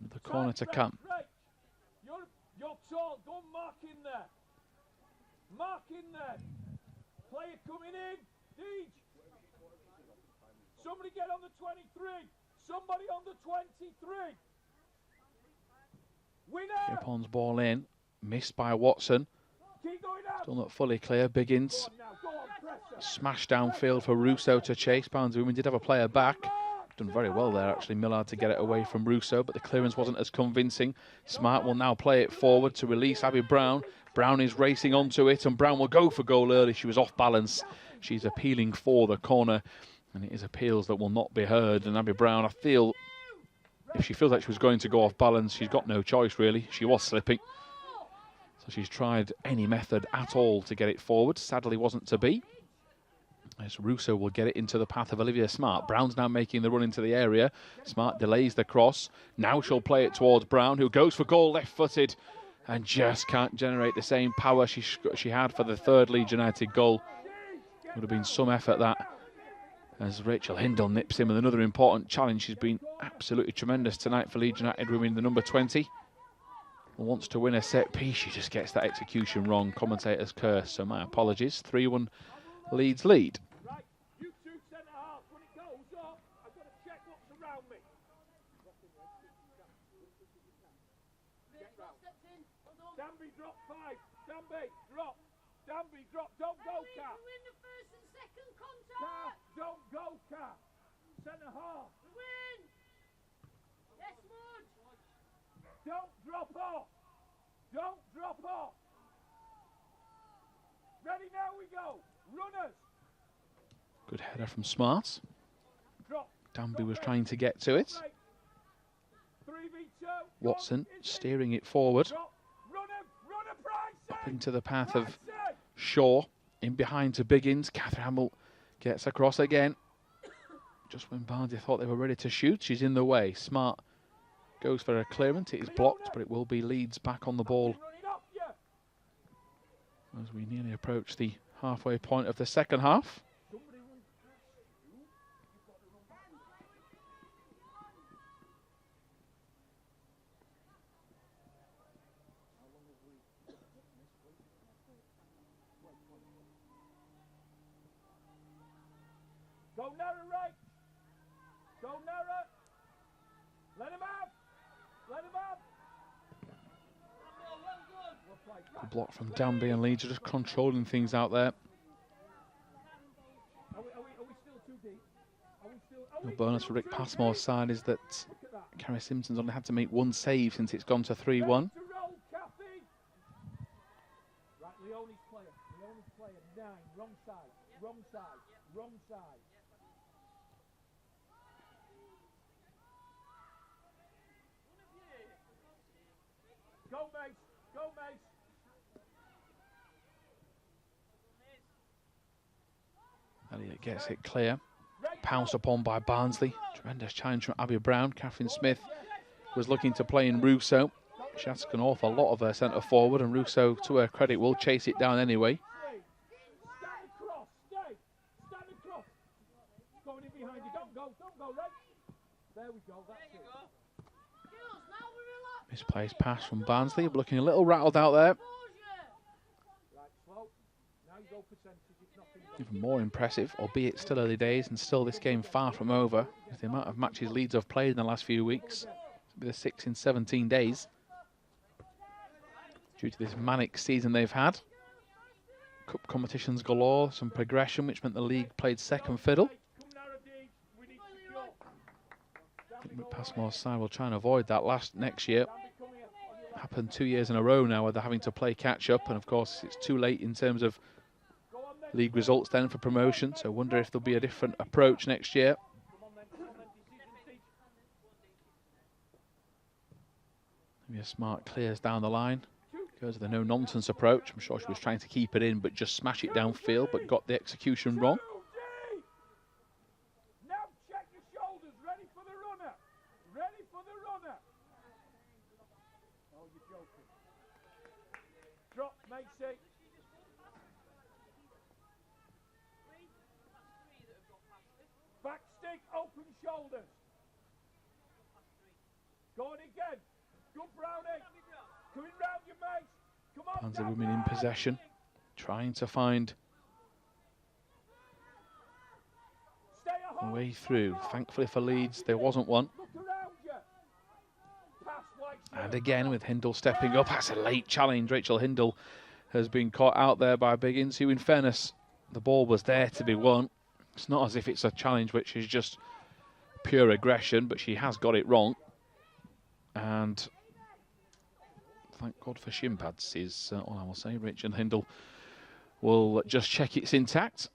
Another corner to come. You're tall. Go and mark in there. Mark in there. Player coming in. Deej. Somebody get on the 23. Somebody on the 23. Winner. Pierrepont's ball in. Missed by Watson. Keep going out. Still not fully clear. Biggins. Go on, pressure. Smash downfield for Russo to chase. Barnsley Women did have a player back. Done very well there, actually, Millard, to get it away from Russo, but the clearance wasn't as convincing. Smart will now play it forward to release Abby Brown. Brown is racing onto it, and Brown will go for goal early. She was off balance. She's appealing for the corner, and it is appeals that will not be heard. And Abby Brown, I feel, if she feels like she was going to go off balance, she's got no choice, really. She was slipping. So she's tried any method at all to get it forward. Sadly, wasn't to be. As Russo will get it into the path of Olivia Smart. Brown's now making the run into the area. Smart delays the cross. Now she'll play it towards Brown, who goes for goal left-footed and just can't generate the same power she had for the third Leeds United goal. Would have been some effort that, as Rachel Hindle nips in with another important challenge. She's been absolutely tremendous tonight for Leeds United Women, the number 20. Wants to win a set piece, she just gets that execution wrong. Commentator's curse, so my apologies. 3-1 Leeds lead. Right, you two centre half. When it goes up, I've got to check what's around me. Danby, drop 5. Danby, drop. Danby, drop. Don't go, Cat. Win the first and second Cat, contact. don't go, Cat. Centre half. Win. Yes, Wood. Don't drop off. Don't drop off. Ready, now we go. Runners. Good header from Smart. Drop. Danby was trying to get to it. 3v2. Watson steering it forward. Drop. Runner, Price. Up into the path of Shaw. In behind to Biggins. Catherine Hamill gets across again. Just when Barnsley thought they were ready to shoot, she's in the way. Smart goes for a clearance. It is blocked, but it will be Leeds back on the ball as we nearly approach the halfway point of the second half. Go narrow right. Go narrow. Let him out. Let him out. Good block from Danby, and Leeds are just controlling things out there. Are we still too deep? The bonus for Rick Passmore's side is that Carrie Simpson's only had to make one save since it's gone to 3-1. Right, Leonie's player. 9. Wrong side. Go, Mace. Elliott gets it clear. Pounced upon by Barnsley. Tremendous challenge from Abby Brown. Catherine Smith was looking to play in Russo. She asks an awful lot of her centre forward, and Russo, to her credit, will chase it down anyway. Stand across. Going in behind you. Don't go, right? There we go, that's it. Misplaced pass from Barnsley, looking a little rattled out there. Right, slow. Now you go percentage. Even more impressive, albeit still early days, and still this game far from over. With the amount of matches Leeds have played in the last few weeks, it'll be the 6 in 17 days. Due to this manic season they've had. Cup competitions galore, some progression, which meant the league played second fiddle. I think Passmore's side will try and avoid that next year. Happened 2 years in a row now where they're having to play catch up, and of course it's too late in terms of league results then for promotion, so I wonder if there'll be a different approach next year. Maybe a Smart clears down the line, goes with the no-nonsense approach. I'm sure she was trying to keep it in but just smash it downfield, but got the execution wrong. Drop, Macy. Back stick, open shoulders. Going again. Good Brownie. Coming round your mate. Come on. Barnsley Women in possession, trying to find a way through. Thankfully for Leeds, there wasn't one. And again, with Hindle stepping up, that's a late challenge. Rachel Hindle has been caught out there by Biggins, who, in fairness, the ball was there to be won. It's not as if it's a challenge which is just pure aggression, but she has got it wrong. And thank God for shin pads is all I will say. Rachel Hindle will just check it's intact.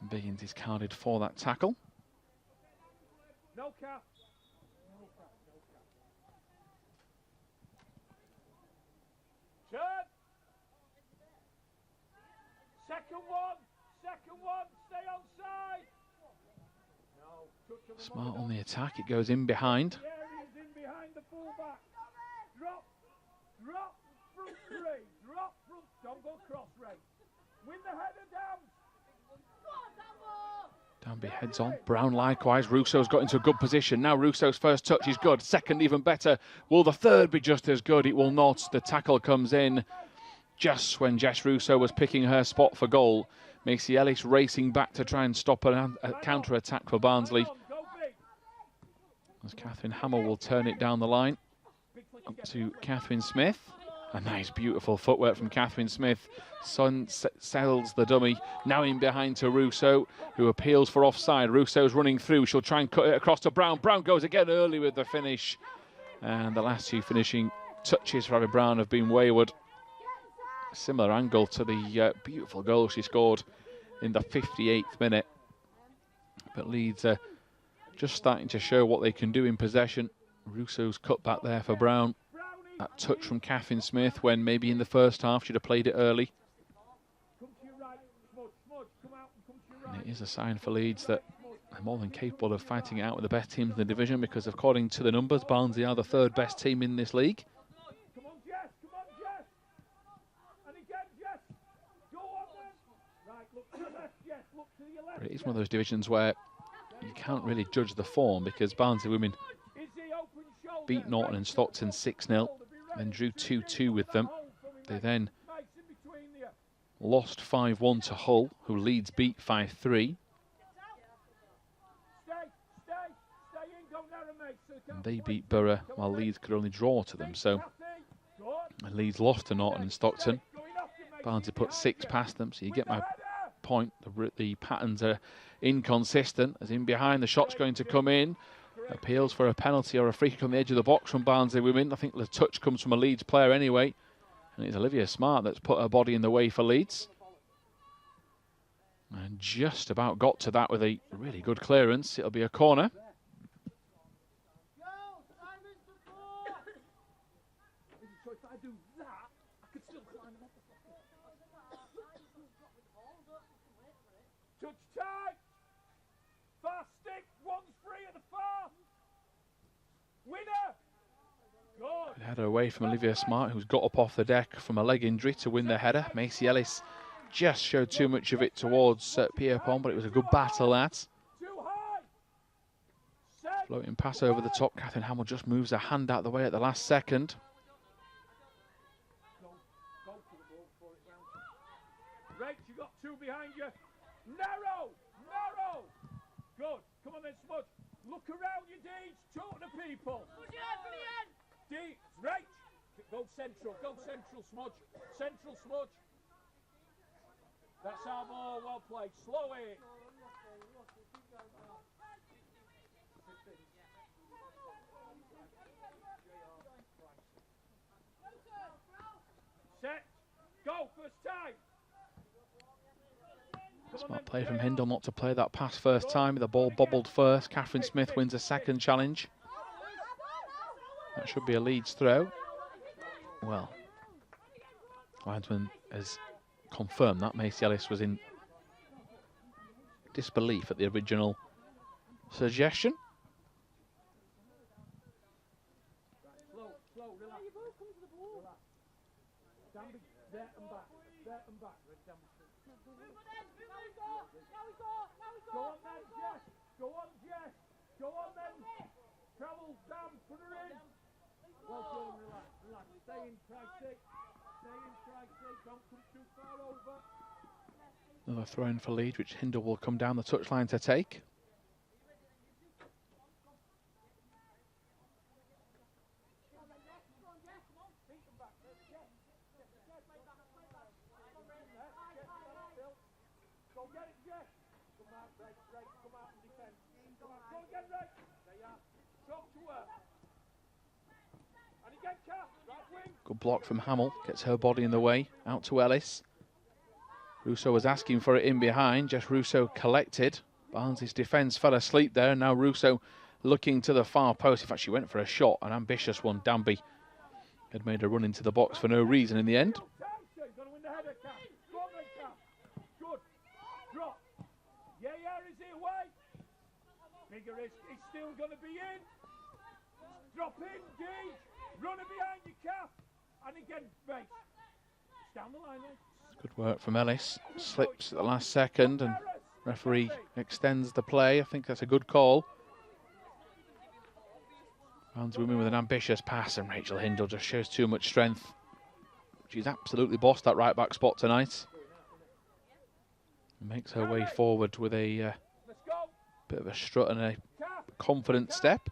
Biggins is carded for that tackle. No cap. Turn. Second one. Stay on side. No. Smart on the attack, it goes in behind. The area's in behind the fullback. Drop, front three, drop, front, don't go cross, Ray. Win the header down. Danby heads on. Brown likewise. Russo's got into a good position. Now Russo's first touch is good. Second even better. Will the third be just as good? It will not. The tackle comes in just when Jess Russo was picking her spot for goal. Macy Ellis racing back to try and stop a counter-attack for Barnsley. As Catherine Hamill will turn it down the line. Up to Catherine Smith. A nice, beautiful footwork from Catherine Smith. Son sells the dummy. Now in behind to Russo, who appeals for offside. Russo's running through. She'll try and cut it across to Brown. Brown goes again early with the finish. And the last two finishing touches for Abby Brown have been wayward. A similar angle to the beautiful goal she scored in the 58th minute. But Leeds are just starting to show what they can do in possession. Russo's cut back there for Brown. That touch from Catherine Smith when maybe in the first half she'd have played it early. And it is a sign for Leeds that they're more than capable of fighting it out with the best teams in the division, because according to the numbers, Barnsley are the third best team in this league. Come on, Jess! Come on, Jess! And again, Jess! Go on then! Right, look to the left, Jess. Look to your left. But it is one of those divisions where you can't really judge the form, because Barnsley Women beat Norton and Stockton 6-0, then drew 2-2 with them. They then lost 5-1 to Hull, who Leeds beat 5-3. And they beat Borough, while Leeds could only draw to them. So Leeds lost to Norton and Stockton. Barnsley put 6 past them, so you get my point. The patterns are inconsistent. As in behind, the shot's going to come in. Appeals for a penalty or a free kick on the edge of the box from Barnsley Women. I think the touch comes from a Leeds player anyway. And it's Olivia Smart that's put her body in the way for Leeds. And just about got to that with a really good clearance. It'll be a corner. Touch tight! Fast stick, one's free at the far. Winner! Good. Header away from Olivia Smart, who's got up off the deck from a leg injury to win the header. Macy Ellis just showed too much of it towards Pierpont, but it was a good battle that. Floating pass over the top. Catherine Hamill just moves her hand out the way at the last second. Right, you got 2 behind you. Narrow! Narrow! Good. Come on then, Smudge. Look around you, Deeds. Talk to people. Deeds, right. Go central, Smudge. Central, Smudge. That's our ball, well played. Slow it. Set. Go, first time. Smart play from Hindle not to play that pass first time. The ball bobbled first. Catherine Smith wins a second challenge. That should be a Leeds throw. Well, linesman has confirmed that. Macy Ellis was in disbelief at the original suggestion. Slow, relax. Danby, there and back. Go on then, Jess. Go on, Jess. Go on then. Travel down, put her in. Well done, relax. Stay in, try six. Don't come too far over. Another throw in for Leeds, which Hindle will come down the touchline to take. Go get it, Jess. Come out, Ray, come out and defend. Come on, go again, Ray. There you are. Talk to her. And again, Kath, right wing. Good block from Hamill, gets her body in the way, out to Ellis. Russo was asking for it in behind, just Russo collected. Barnsley's defence fell asleep there, and now Russo looking to the far post. In fact, she went for a shot, an ambitious one. Danby had made a run into the box for no reason in the end. Bigger is still going to be in. Drop in, Deej. Running behind your calf. And again, Bates. It's down the line, mate. Good work from Ellis. Slips at the last second and referee extends the play. I think that's a good call. Barnsley Women with an ambitious pass, and Rachel Hindle just shows too much strength. She's absolutely bossed that right back spot tonight. Makes her way forward with a bit of a strut and a confident step.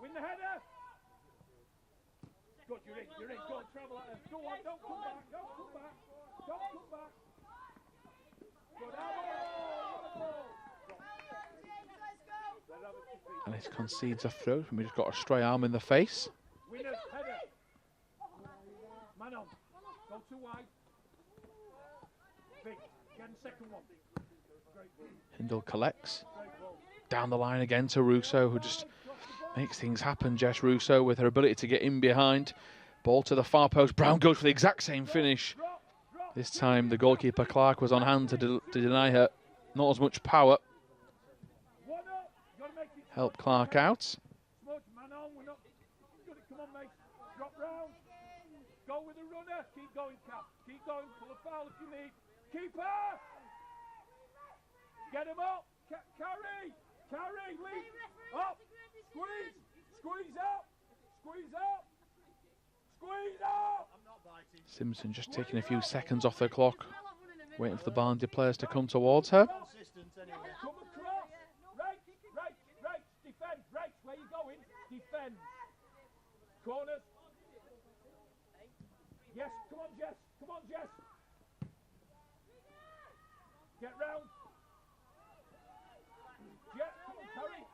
Win the header. Good, you're in. Go on, travel at her. Go on, don't come back. Don't come back. Don't come back. Good, Ellis concedes a throw. We just got a stray arm in the face. Winners, header. Man on. Go too wide. Big. Get the second one. Hindle collects. Down the line again to Russo, who just makes things happen. Jess Russo with her ability to get in behind. Ball to the far post. Brown goes for the exact same finish. This time the goalkeeper Clark was on hand to deny her not as much power. Help Clark out. Come on, mate. Drop round. Go with the runner. Keep going, Cap. Keep going. Pull a foul if you need. Keeper. Get him up. Carry. Carry. Lead. Up. Squeeze. Squeeze up. Squeeze up. Squeeze up. Simpson just taking a few seconds off the clock, waiting for the Barnsley players to come towards her. Come across. Right. Defend. Right. Where you going? Defend. Corners. Yes. Come on, Jess. Come on, Jess. Get round. Jess, come on, Curry.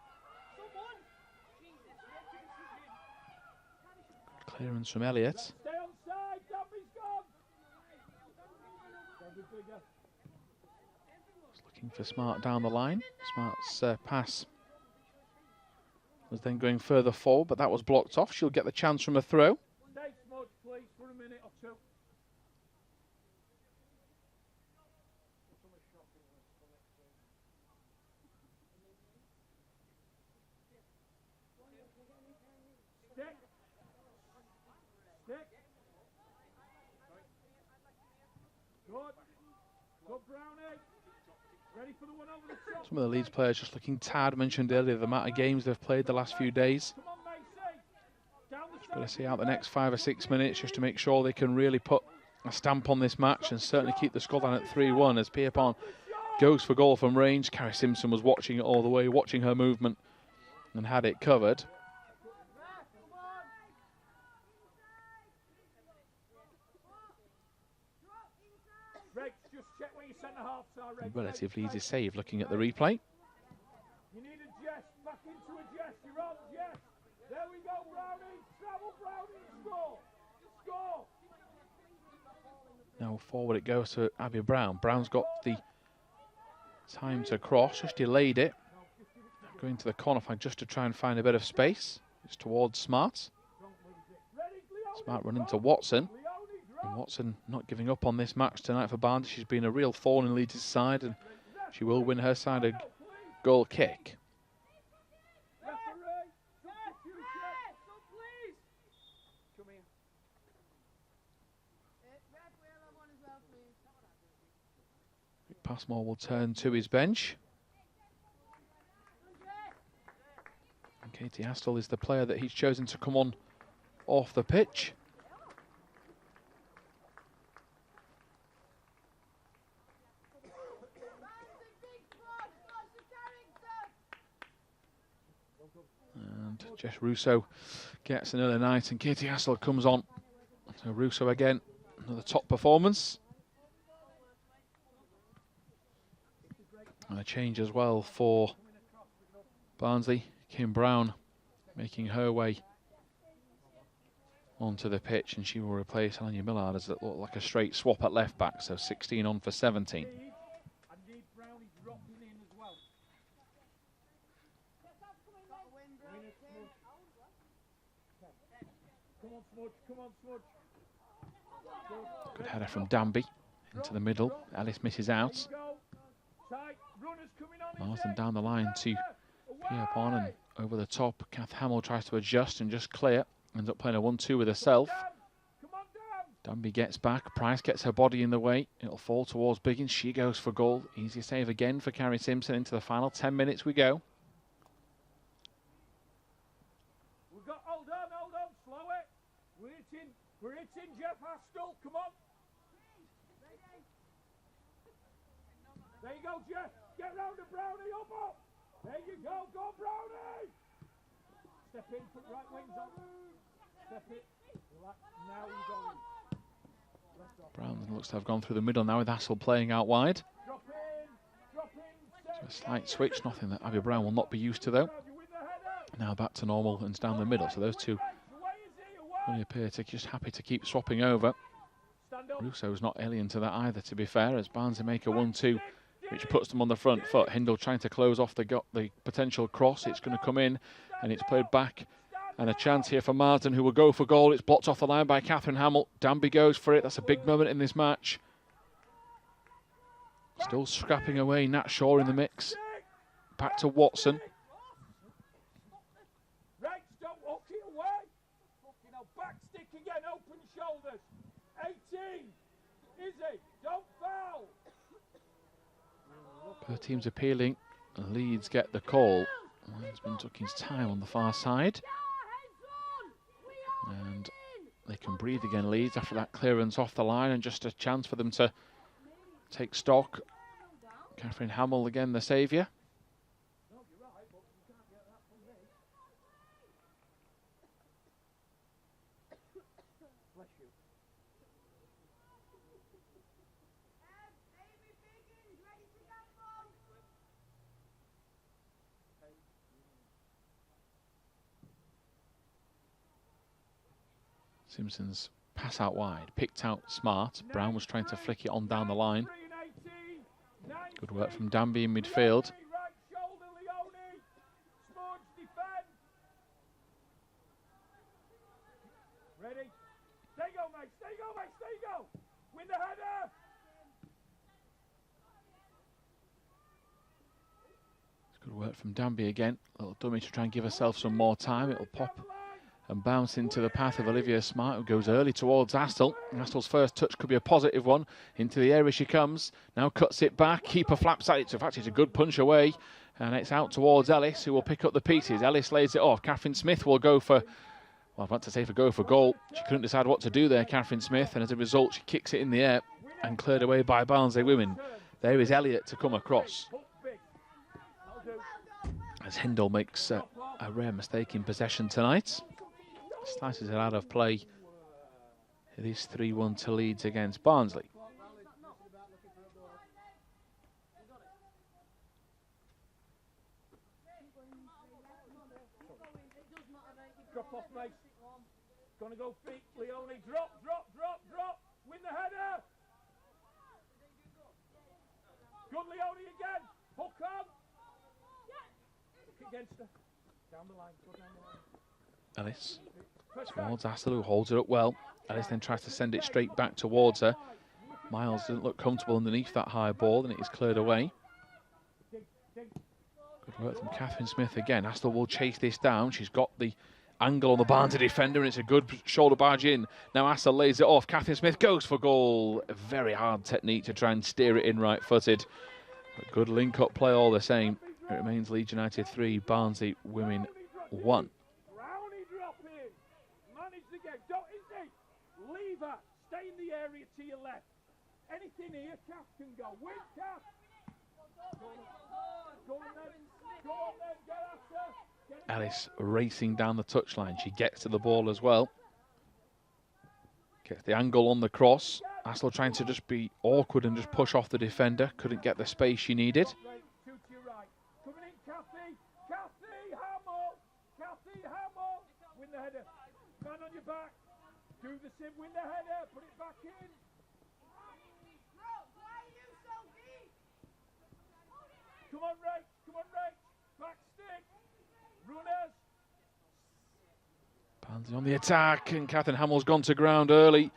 Clearance from Elliott. Stay on side. Duffy's gone. Looking for Smart down the line. Smart's pass was then going further forward, but that was blocked off. She'll get the chance from a throw. Stay smudge, please, for a minute or two. Stick. Good, Brownie. Ready for the one over the top. Some of the Leeds players just looking tired. I mentioned earlier the amount of games they've played the last few days. Come on, Macy. Down the Got to see out the next 5 or 6 minutes just to make sure they can really put a stamp on this match and certainly keep the scoreline at 3-1 as Pierpont goes for goal from range. Carrie Simpson was watching it all the way, watching her movement and had it covered. Relatively easy save looking at the replay. You need a Jess, back into a Jess, you're on Jess. There we go, Brownie, travel Brownie, score, score. Now forward it goes to Abby Brown. Brown's got the time to cross, just delayed it. Going to the corner flag just to try and find a bit of space. It's towards Smart. Smart running to Watson. And Watson not giving up on this match tonight for Barnsley. She's been a real thorn in Leeds' side, and she will win her side a goal kick. Passmore will turn to his bench. And Katie Astle is the player that he's chosen to come on off the pitch. And Jess Russo gets an early night and Katie Astle comes on. So Russo again, another top performance. And a change as well for Barnsley. Kim Brown making her way onto the pitch, and she will replace Anya Millard as it looked like a straight swap at left back. So 16 on for 17. Good header from Danby into the middle. Ellis misses out. Martin down the line to Pierpont and over the top. Kath Hamill tries to adjust and just clear. Ends up playing a 1-2 with herself. Danby gets back. Price gets her body in the way. It'll fall towards Biggins. She goes for goal. Easy save again for Carrie Simpson into the final 10 minutes we go. Hold on, slow it. We're hitting Jeff Haskell, come on. There you go, Jeff. Get round to Brownie, up. There you go, go Brownie. Step in, put right wings on. Step it. Now you go. Brown looks to have gone through the middle now with Hassel playing out wide. Drop in. So a slight switch, nothing that Abby Brown will not be used to though. Now back to normal and down the middle. So those two really appear to just happy to keep swapping over. Russo's not alien to that either, to be fair, as Barnsley make a 1-2, which puts them on the front foot. Hindle trying to close off the potential cross. It's going to come in, and it's played back. And a chance here for Martin, who will go for goal. It's blocked off the line by Catherine Hamill. Danby goes for it. That's a big moment in this match. Still scrapping away. Nat Shaw in the mix. Back to Watson. Right, don't walk it away. Fucking hell, back stick again, open shoulders. 18. Izzy, don't foul. Both teams appealing. Leeds get the call. Linesman took his time on the far side. And they can breathe again, Leeds, after that clearance off the line, and just a chance for them to take stock. Catherine Hamill again, the saviour. Simpson's pass out wide, picked out smart. Brown was trying to flick it on down the line. Good work from Danby in midfield. Ready? Stay go, mate. Stay go. Win the header. Good work from Danby again. Little dummy to try and give herself some more time. It'll pop and bounce into the path of Olivia Smart, who goes early towards Astle. Astle's first touch could be a positive one. Into the area she comes. Now cuts it back. Keeper flaps at it. In fact, it's a good punch away. And it's out towards Ellis, who will pick up the pieces. Ellis lays it off. Catherine Smith will go for, well, I'd like to say go for goal. She couldn't decide what to do there, Catherine Smith. And as a result, she kicks it in the air and cleared away by Barnsley Women. There is Elliott to come across. As Hindle makes a rare mistake in possession tonight. Slices it out of play. It is 3-1 to Leeds against Barnsley. Drop off, mate. Gonna go feet, Leone. Drop. Win the header. Good Leone again. Hook on. Look against her. Down the line. Go down the line. Ellis towards Astle, who holds it up well. Ellis then tries to send it straight back towards her. Miles doesn't look comfortable underneath that high ball, and it is cleared away. Good work from Catherine Smith again. Astle will chase this down. She's got the angle on the Barnsley defender, and it's a good shoulder barge in. Now Astle lays it off. Catherine Smith goes for goal. A very hard technique to try and steer it in right-footed. But good link-up play all the same. It remains Leeds United 3, Barnsley Women 1. Leave her. Stay in the area to your left. Anything here, Kath can go. Win, Kath. Go on then. Get after. Ellis racing down the touchline. She gets to the ball as well. Gets the angle on the cross. Astle trying to just be awkward and just push off the defender. Couldn't get the space she needed. Two to your right. Coming in, Kathy. Kathy Hamill. Win the header. Man on your back. Do the sim, win the header, put it back in. Come on, Rach, come on, Rach. Back stick. Runners. Barnsley on the attack, and Catherine Hamill's gone to ground early.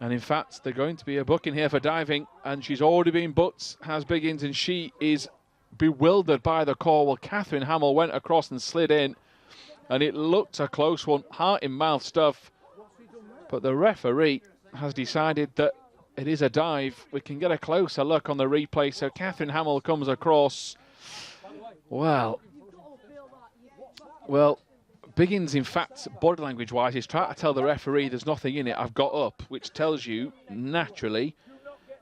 And in fact, they're going to be a booking here for diving, and she's already been booked, has Biggins, and she is bewildered by the call. Well, Catherine Hamill went across and slid in, and it looked a close one, heart in mouth stuff. But the referee has decided that it is a dive. We can get a closer look on the replay. So Catherine Hamill comes across. Well, Biggins, in fact, body language-wise, is trying to tell the referee there's nothing in it, I've got up, which tells you, naturally,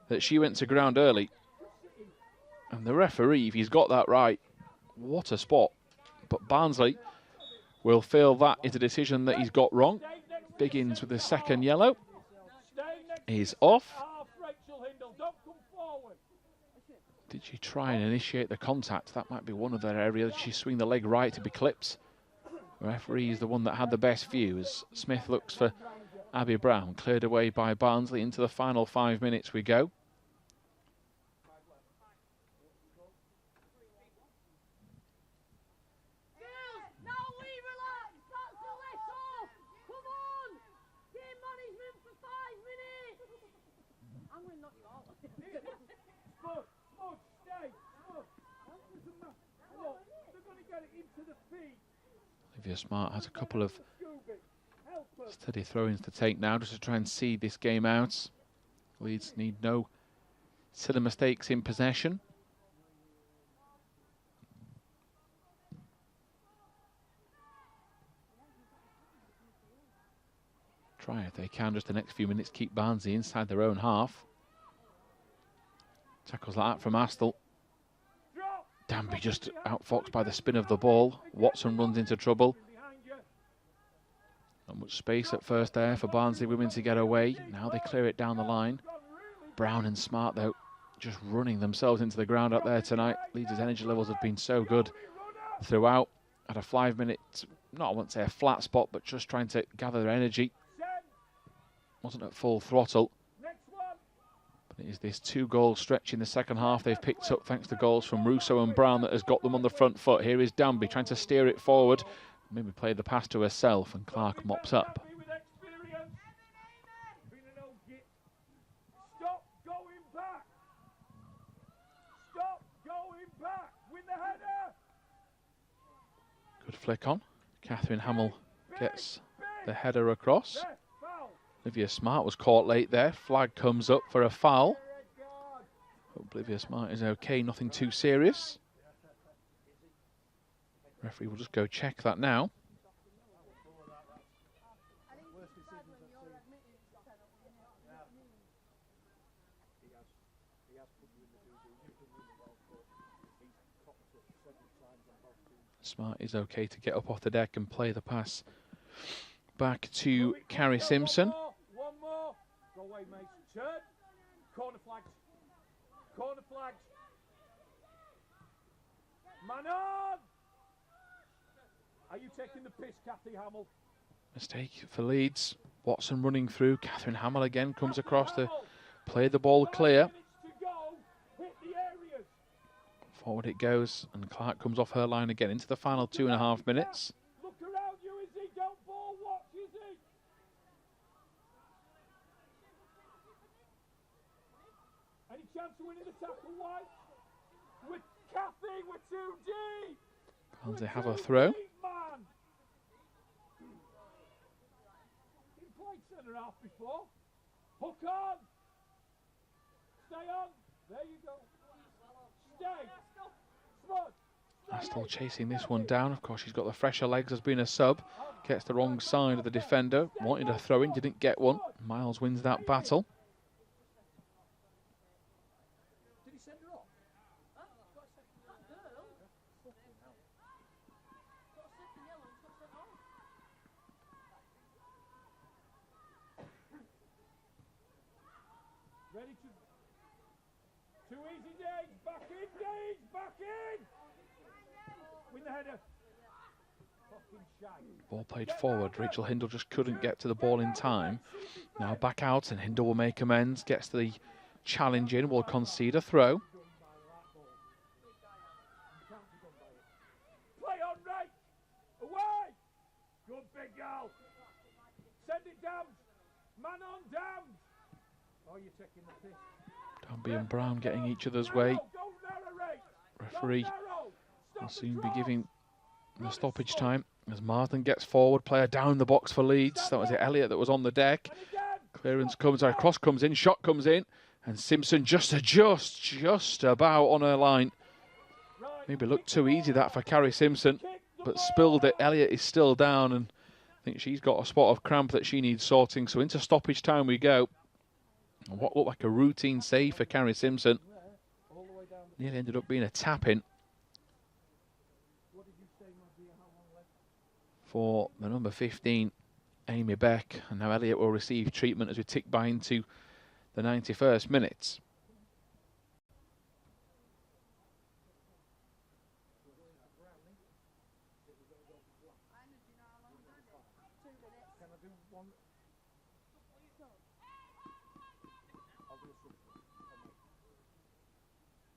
that she went to ground early. And the referee, if he's got that right, what a spot. But Barnsley will feel that is a decision that he's got wrong. Biggins with the second yellow is off. Did she try and initiate the contact? That might be one of their areas. Did she swing the leg right to be clipped? The referee is the one that had the best view as Smith looks for Abby Brown. Cleared away by Barnsley. Into the final 5 minutes we go. Olivia Smart has a couple of steady throw-ins to take now just to try and see this game out. Leeds need no silly mistakes in possession. Try if they can just the next few minutes keep Barnsley inside their own half. Tackles like that from Astle. Danby just outfoxed by the spin of the ball. Watson runs into trouble. Not much space at first there for Barnsley Women to get away. Now they clear it down the line. Brown and Smart, though, just running themselves into the ground up there tonight. Leeds' energy levels have been so good throughout. At a 5 minute, I won't say a flat spot, but just trying to gather their energy. Wasn't at full throttle. It is this 2-goal stretch in the second half they've picked up thanks to goals from Russo and Brown that has got them on the front foot. Here is Danby trying to steer it forward. Maybe play the pass to herself, and Clark mops up. Stop going back. Stop going back. Win the header. Good flick on. Catherine Hamill gets the header across. Olivia Smart was caught late there. Flag comes up for a foul. Hope Olivia Smart is okay, nothing too serious. Referee will just go check that now. Smart is okay to get up off the deck and play the pass back to Carrie Simpson. One more. Go away, mate. Turn. Corner flags. Corner flags. Man on! Are you taking the piss, Kathy Hamill? Mistake for Leeds. Watson running through. Catherine Hamill again comes across to play the ball clear. Forward it goes, and Clark comes off her line again into the final 2.5 minutes. Look around you, Izzy. Don't ball watch, Izzy. Any chance of winning the tackle, White? With Kathy, we're too deep. Barnsley have a throw. Deep, man. He played centre half before. Hook on. Stay on. There you go. Stay. Still chasing this one down. Of course, she's got the fresher legs as being a sub. Gets the wrong side of the defender. Wanted a throw in, didn't get one. Miles wins that battle. Did he send her off? Ready to... Too easy, Dave. Back in, Dave. Back in. Win the header. Fucking Ball played forward. Rachel Hindle just couldn't get to the ball in time. Now back out, and Hindle will make amends. Gets the challenge in, will concede a throw. Play on right. Away. Good big girl. Send it down. Man on down. Oh, you're taking the piss. Danby and Brown getting each other's way. Referee will soon be giving the stoppage time as Martin gets forward. Player down the box for Leeds. That was it, Elliott, that was on the deck. Clearance comes, our cross comes in, shot comes in, and Simpson just about on her line. Maybe looked too easy that for Carrie Simpson, but spilled it. Elliott is still down, and I think she's got a spot of cramp that she needs sorting. So into stoppage time we go. And what looked like a routine save for Carrie Simpson nearly ended up being a tap-in for the number 15, Amy Beck. And now Elliott will receive treatment as we tick by into the 91st minute.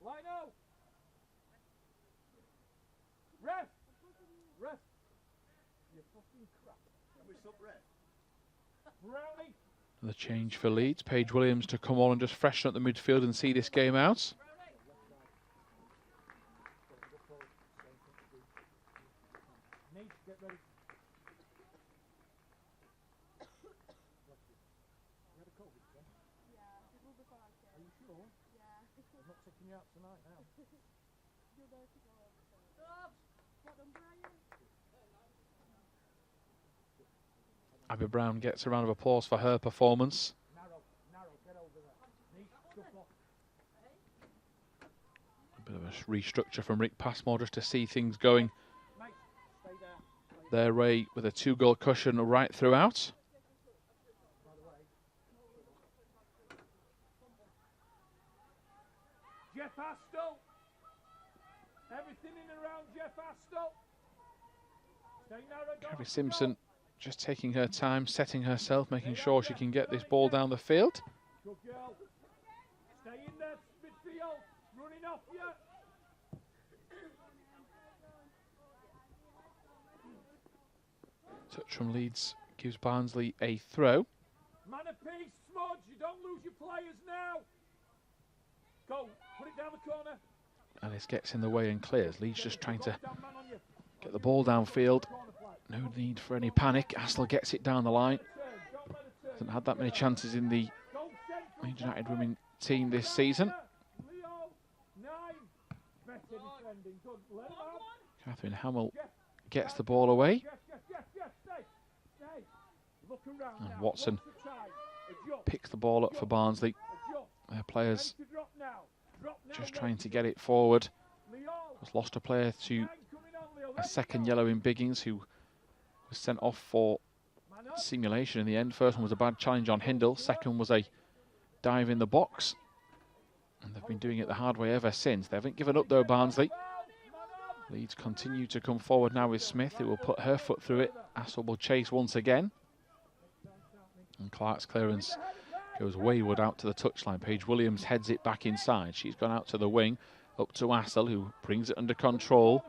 Lino! Ref! Ref! You fucking crap. Can we stop ref? Brownie! The change for Leeds. Paige Williams to come on and just freshen up the midfield and see this game out. Nate, get ready. You out tonight now. Abby Brown gets a round of applause for her performance. Get over there. A bit of a restructure from Rick Passmore just to see things going their way with a 2-goal cushion right throughout. Jeff Astle. Everything in and around Jeff Astle. Carrie Simpson just taking her time, setting herself, making sure she can get this ball down the field. Good girl. Stay in there, midfield. Running off you. Touch from Leeds gives Barnsley a throw. Man of peace, Smudge. You don't lose your players now. Go. Put it down the corner. Alice gets in the way and clears. Leeds just trying to get the ball downfield. No need for any panic. Astle gets it down the line. Hasn't had that many chances in the Leeds United Women team this season. Catherine Hamill gets the ball away. And Watson picks the ball up for Barnsley. Their players just trying to get it forward. Has lost a player to a second yellow in Biggins, who was sent off for simulation in the end. First one was a bad challenge on Hindle. Second was a dive in the box. And they've been doing it the hard way ever since. They haven't given up though, Barnsley. Leeds continue to come forward now with Smith, who will put her foot through it. Astle will chase once again. And Clark's clearance goes wayward out to the touchline. Paige Williams heads it back inside. She's gone out to the wing, up to Astle, who brings it under control.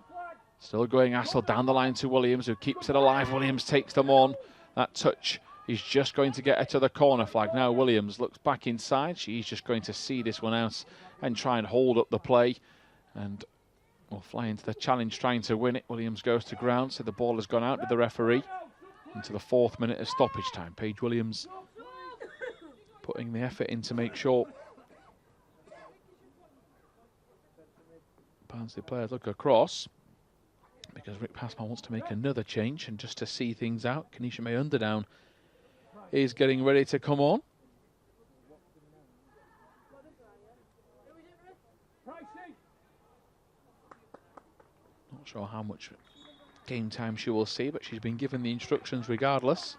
Still going Astle down the line to Williams, who keeps it alive. Williams takes them on. That touch is just going to get her to the corner flag. Now Williams looks back inside. She's just going to see this one out and try and hold up the play. And will fly into the challenge trying to win it. Williams goes to ground, so the ball has gone out to the referee. Into the 4th minute of stoppage time. Paige Williams putting the effort in to make sure Barnsley players look across, because Rick Passmore wants to make another change, and just to see things out, Kanisha May Underdown is getting ready to come on. Not sure how much game time she will see, but she's been given the instructions regardless.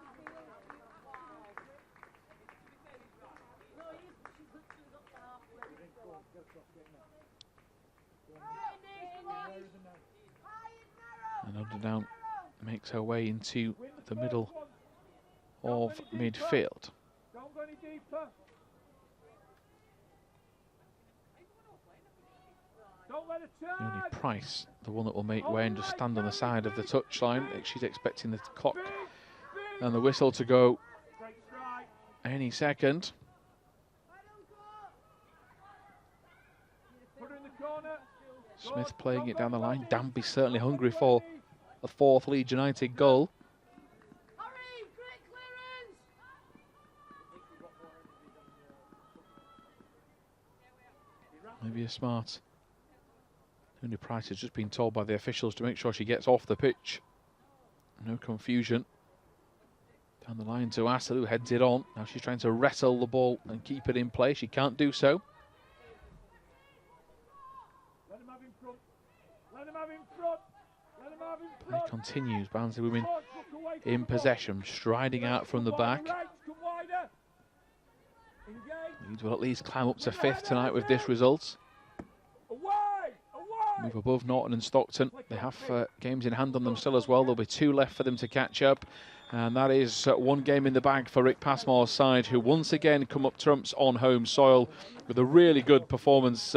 And Underdown make makes her way into the middle of midfield. Don't go any deeper. Don't let it turn. Only Price, the one that will make way and just stand on the side of the touchline. She's expecting the clock and the whistle to go any second. Put her in the corner. Smith playing it down the line. Danby certainly hungry for a fourth Leeds United goal. Hurry, great clearance! Maybe a smart. Only Price has just been told by the officials to make sure she gets off the pitch. No confusion. Down the line to Asser, who heads it on. Now she's trying to wrestle the ball and keep it in play. She can't do so. Let him have in front. Let him have in front. Let him have in front. It continues. Barnsley Women in possession, striding out from the back. Leeds will at least climb up to 5th tonight with this result. Move above Norton and Stockton. They have games in hand on them still as well. There'll be 2 left for them to catch up. And that is 1 game in the bag for Rick Passmore's side, who once again come up trumps on home soil with a really good performance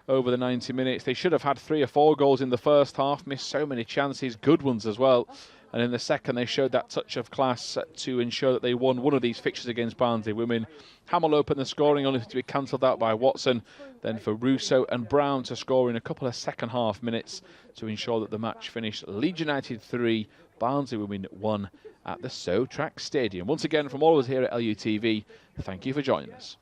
over the 90 minutes. They should have had 3 or 4 goals in the first half, missed so many chances, good ones as well. And in the second, they showed that touch of class to ensure that they won one of these fixtures against Barnsley Women. Hamill opened the scoring, only to be cancelled out by Watson. Then for Russo and Brown to score in a couple of second half minutes to ensure that the match finished Leeds United 3, Barnsley Women 1 at the So Track Stadium. Once again, from all of us here at LUTV, thank you for joining us.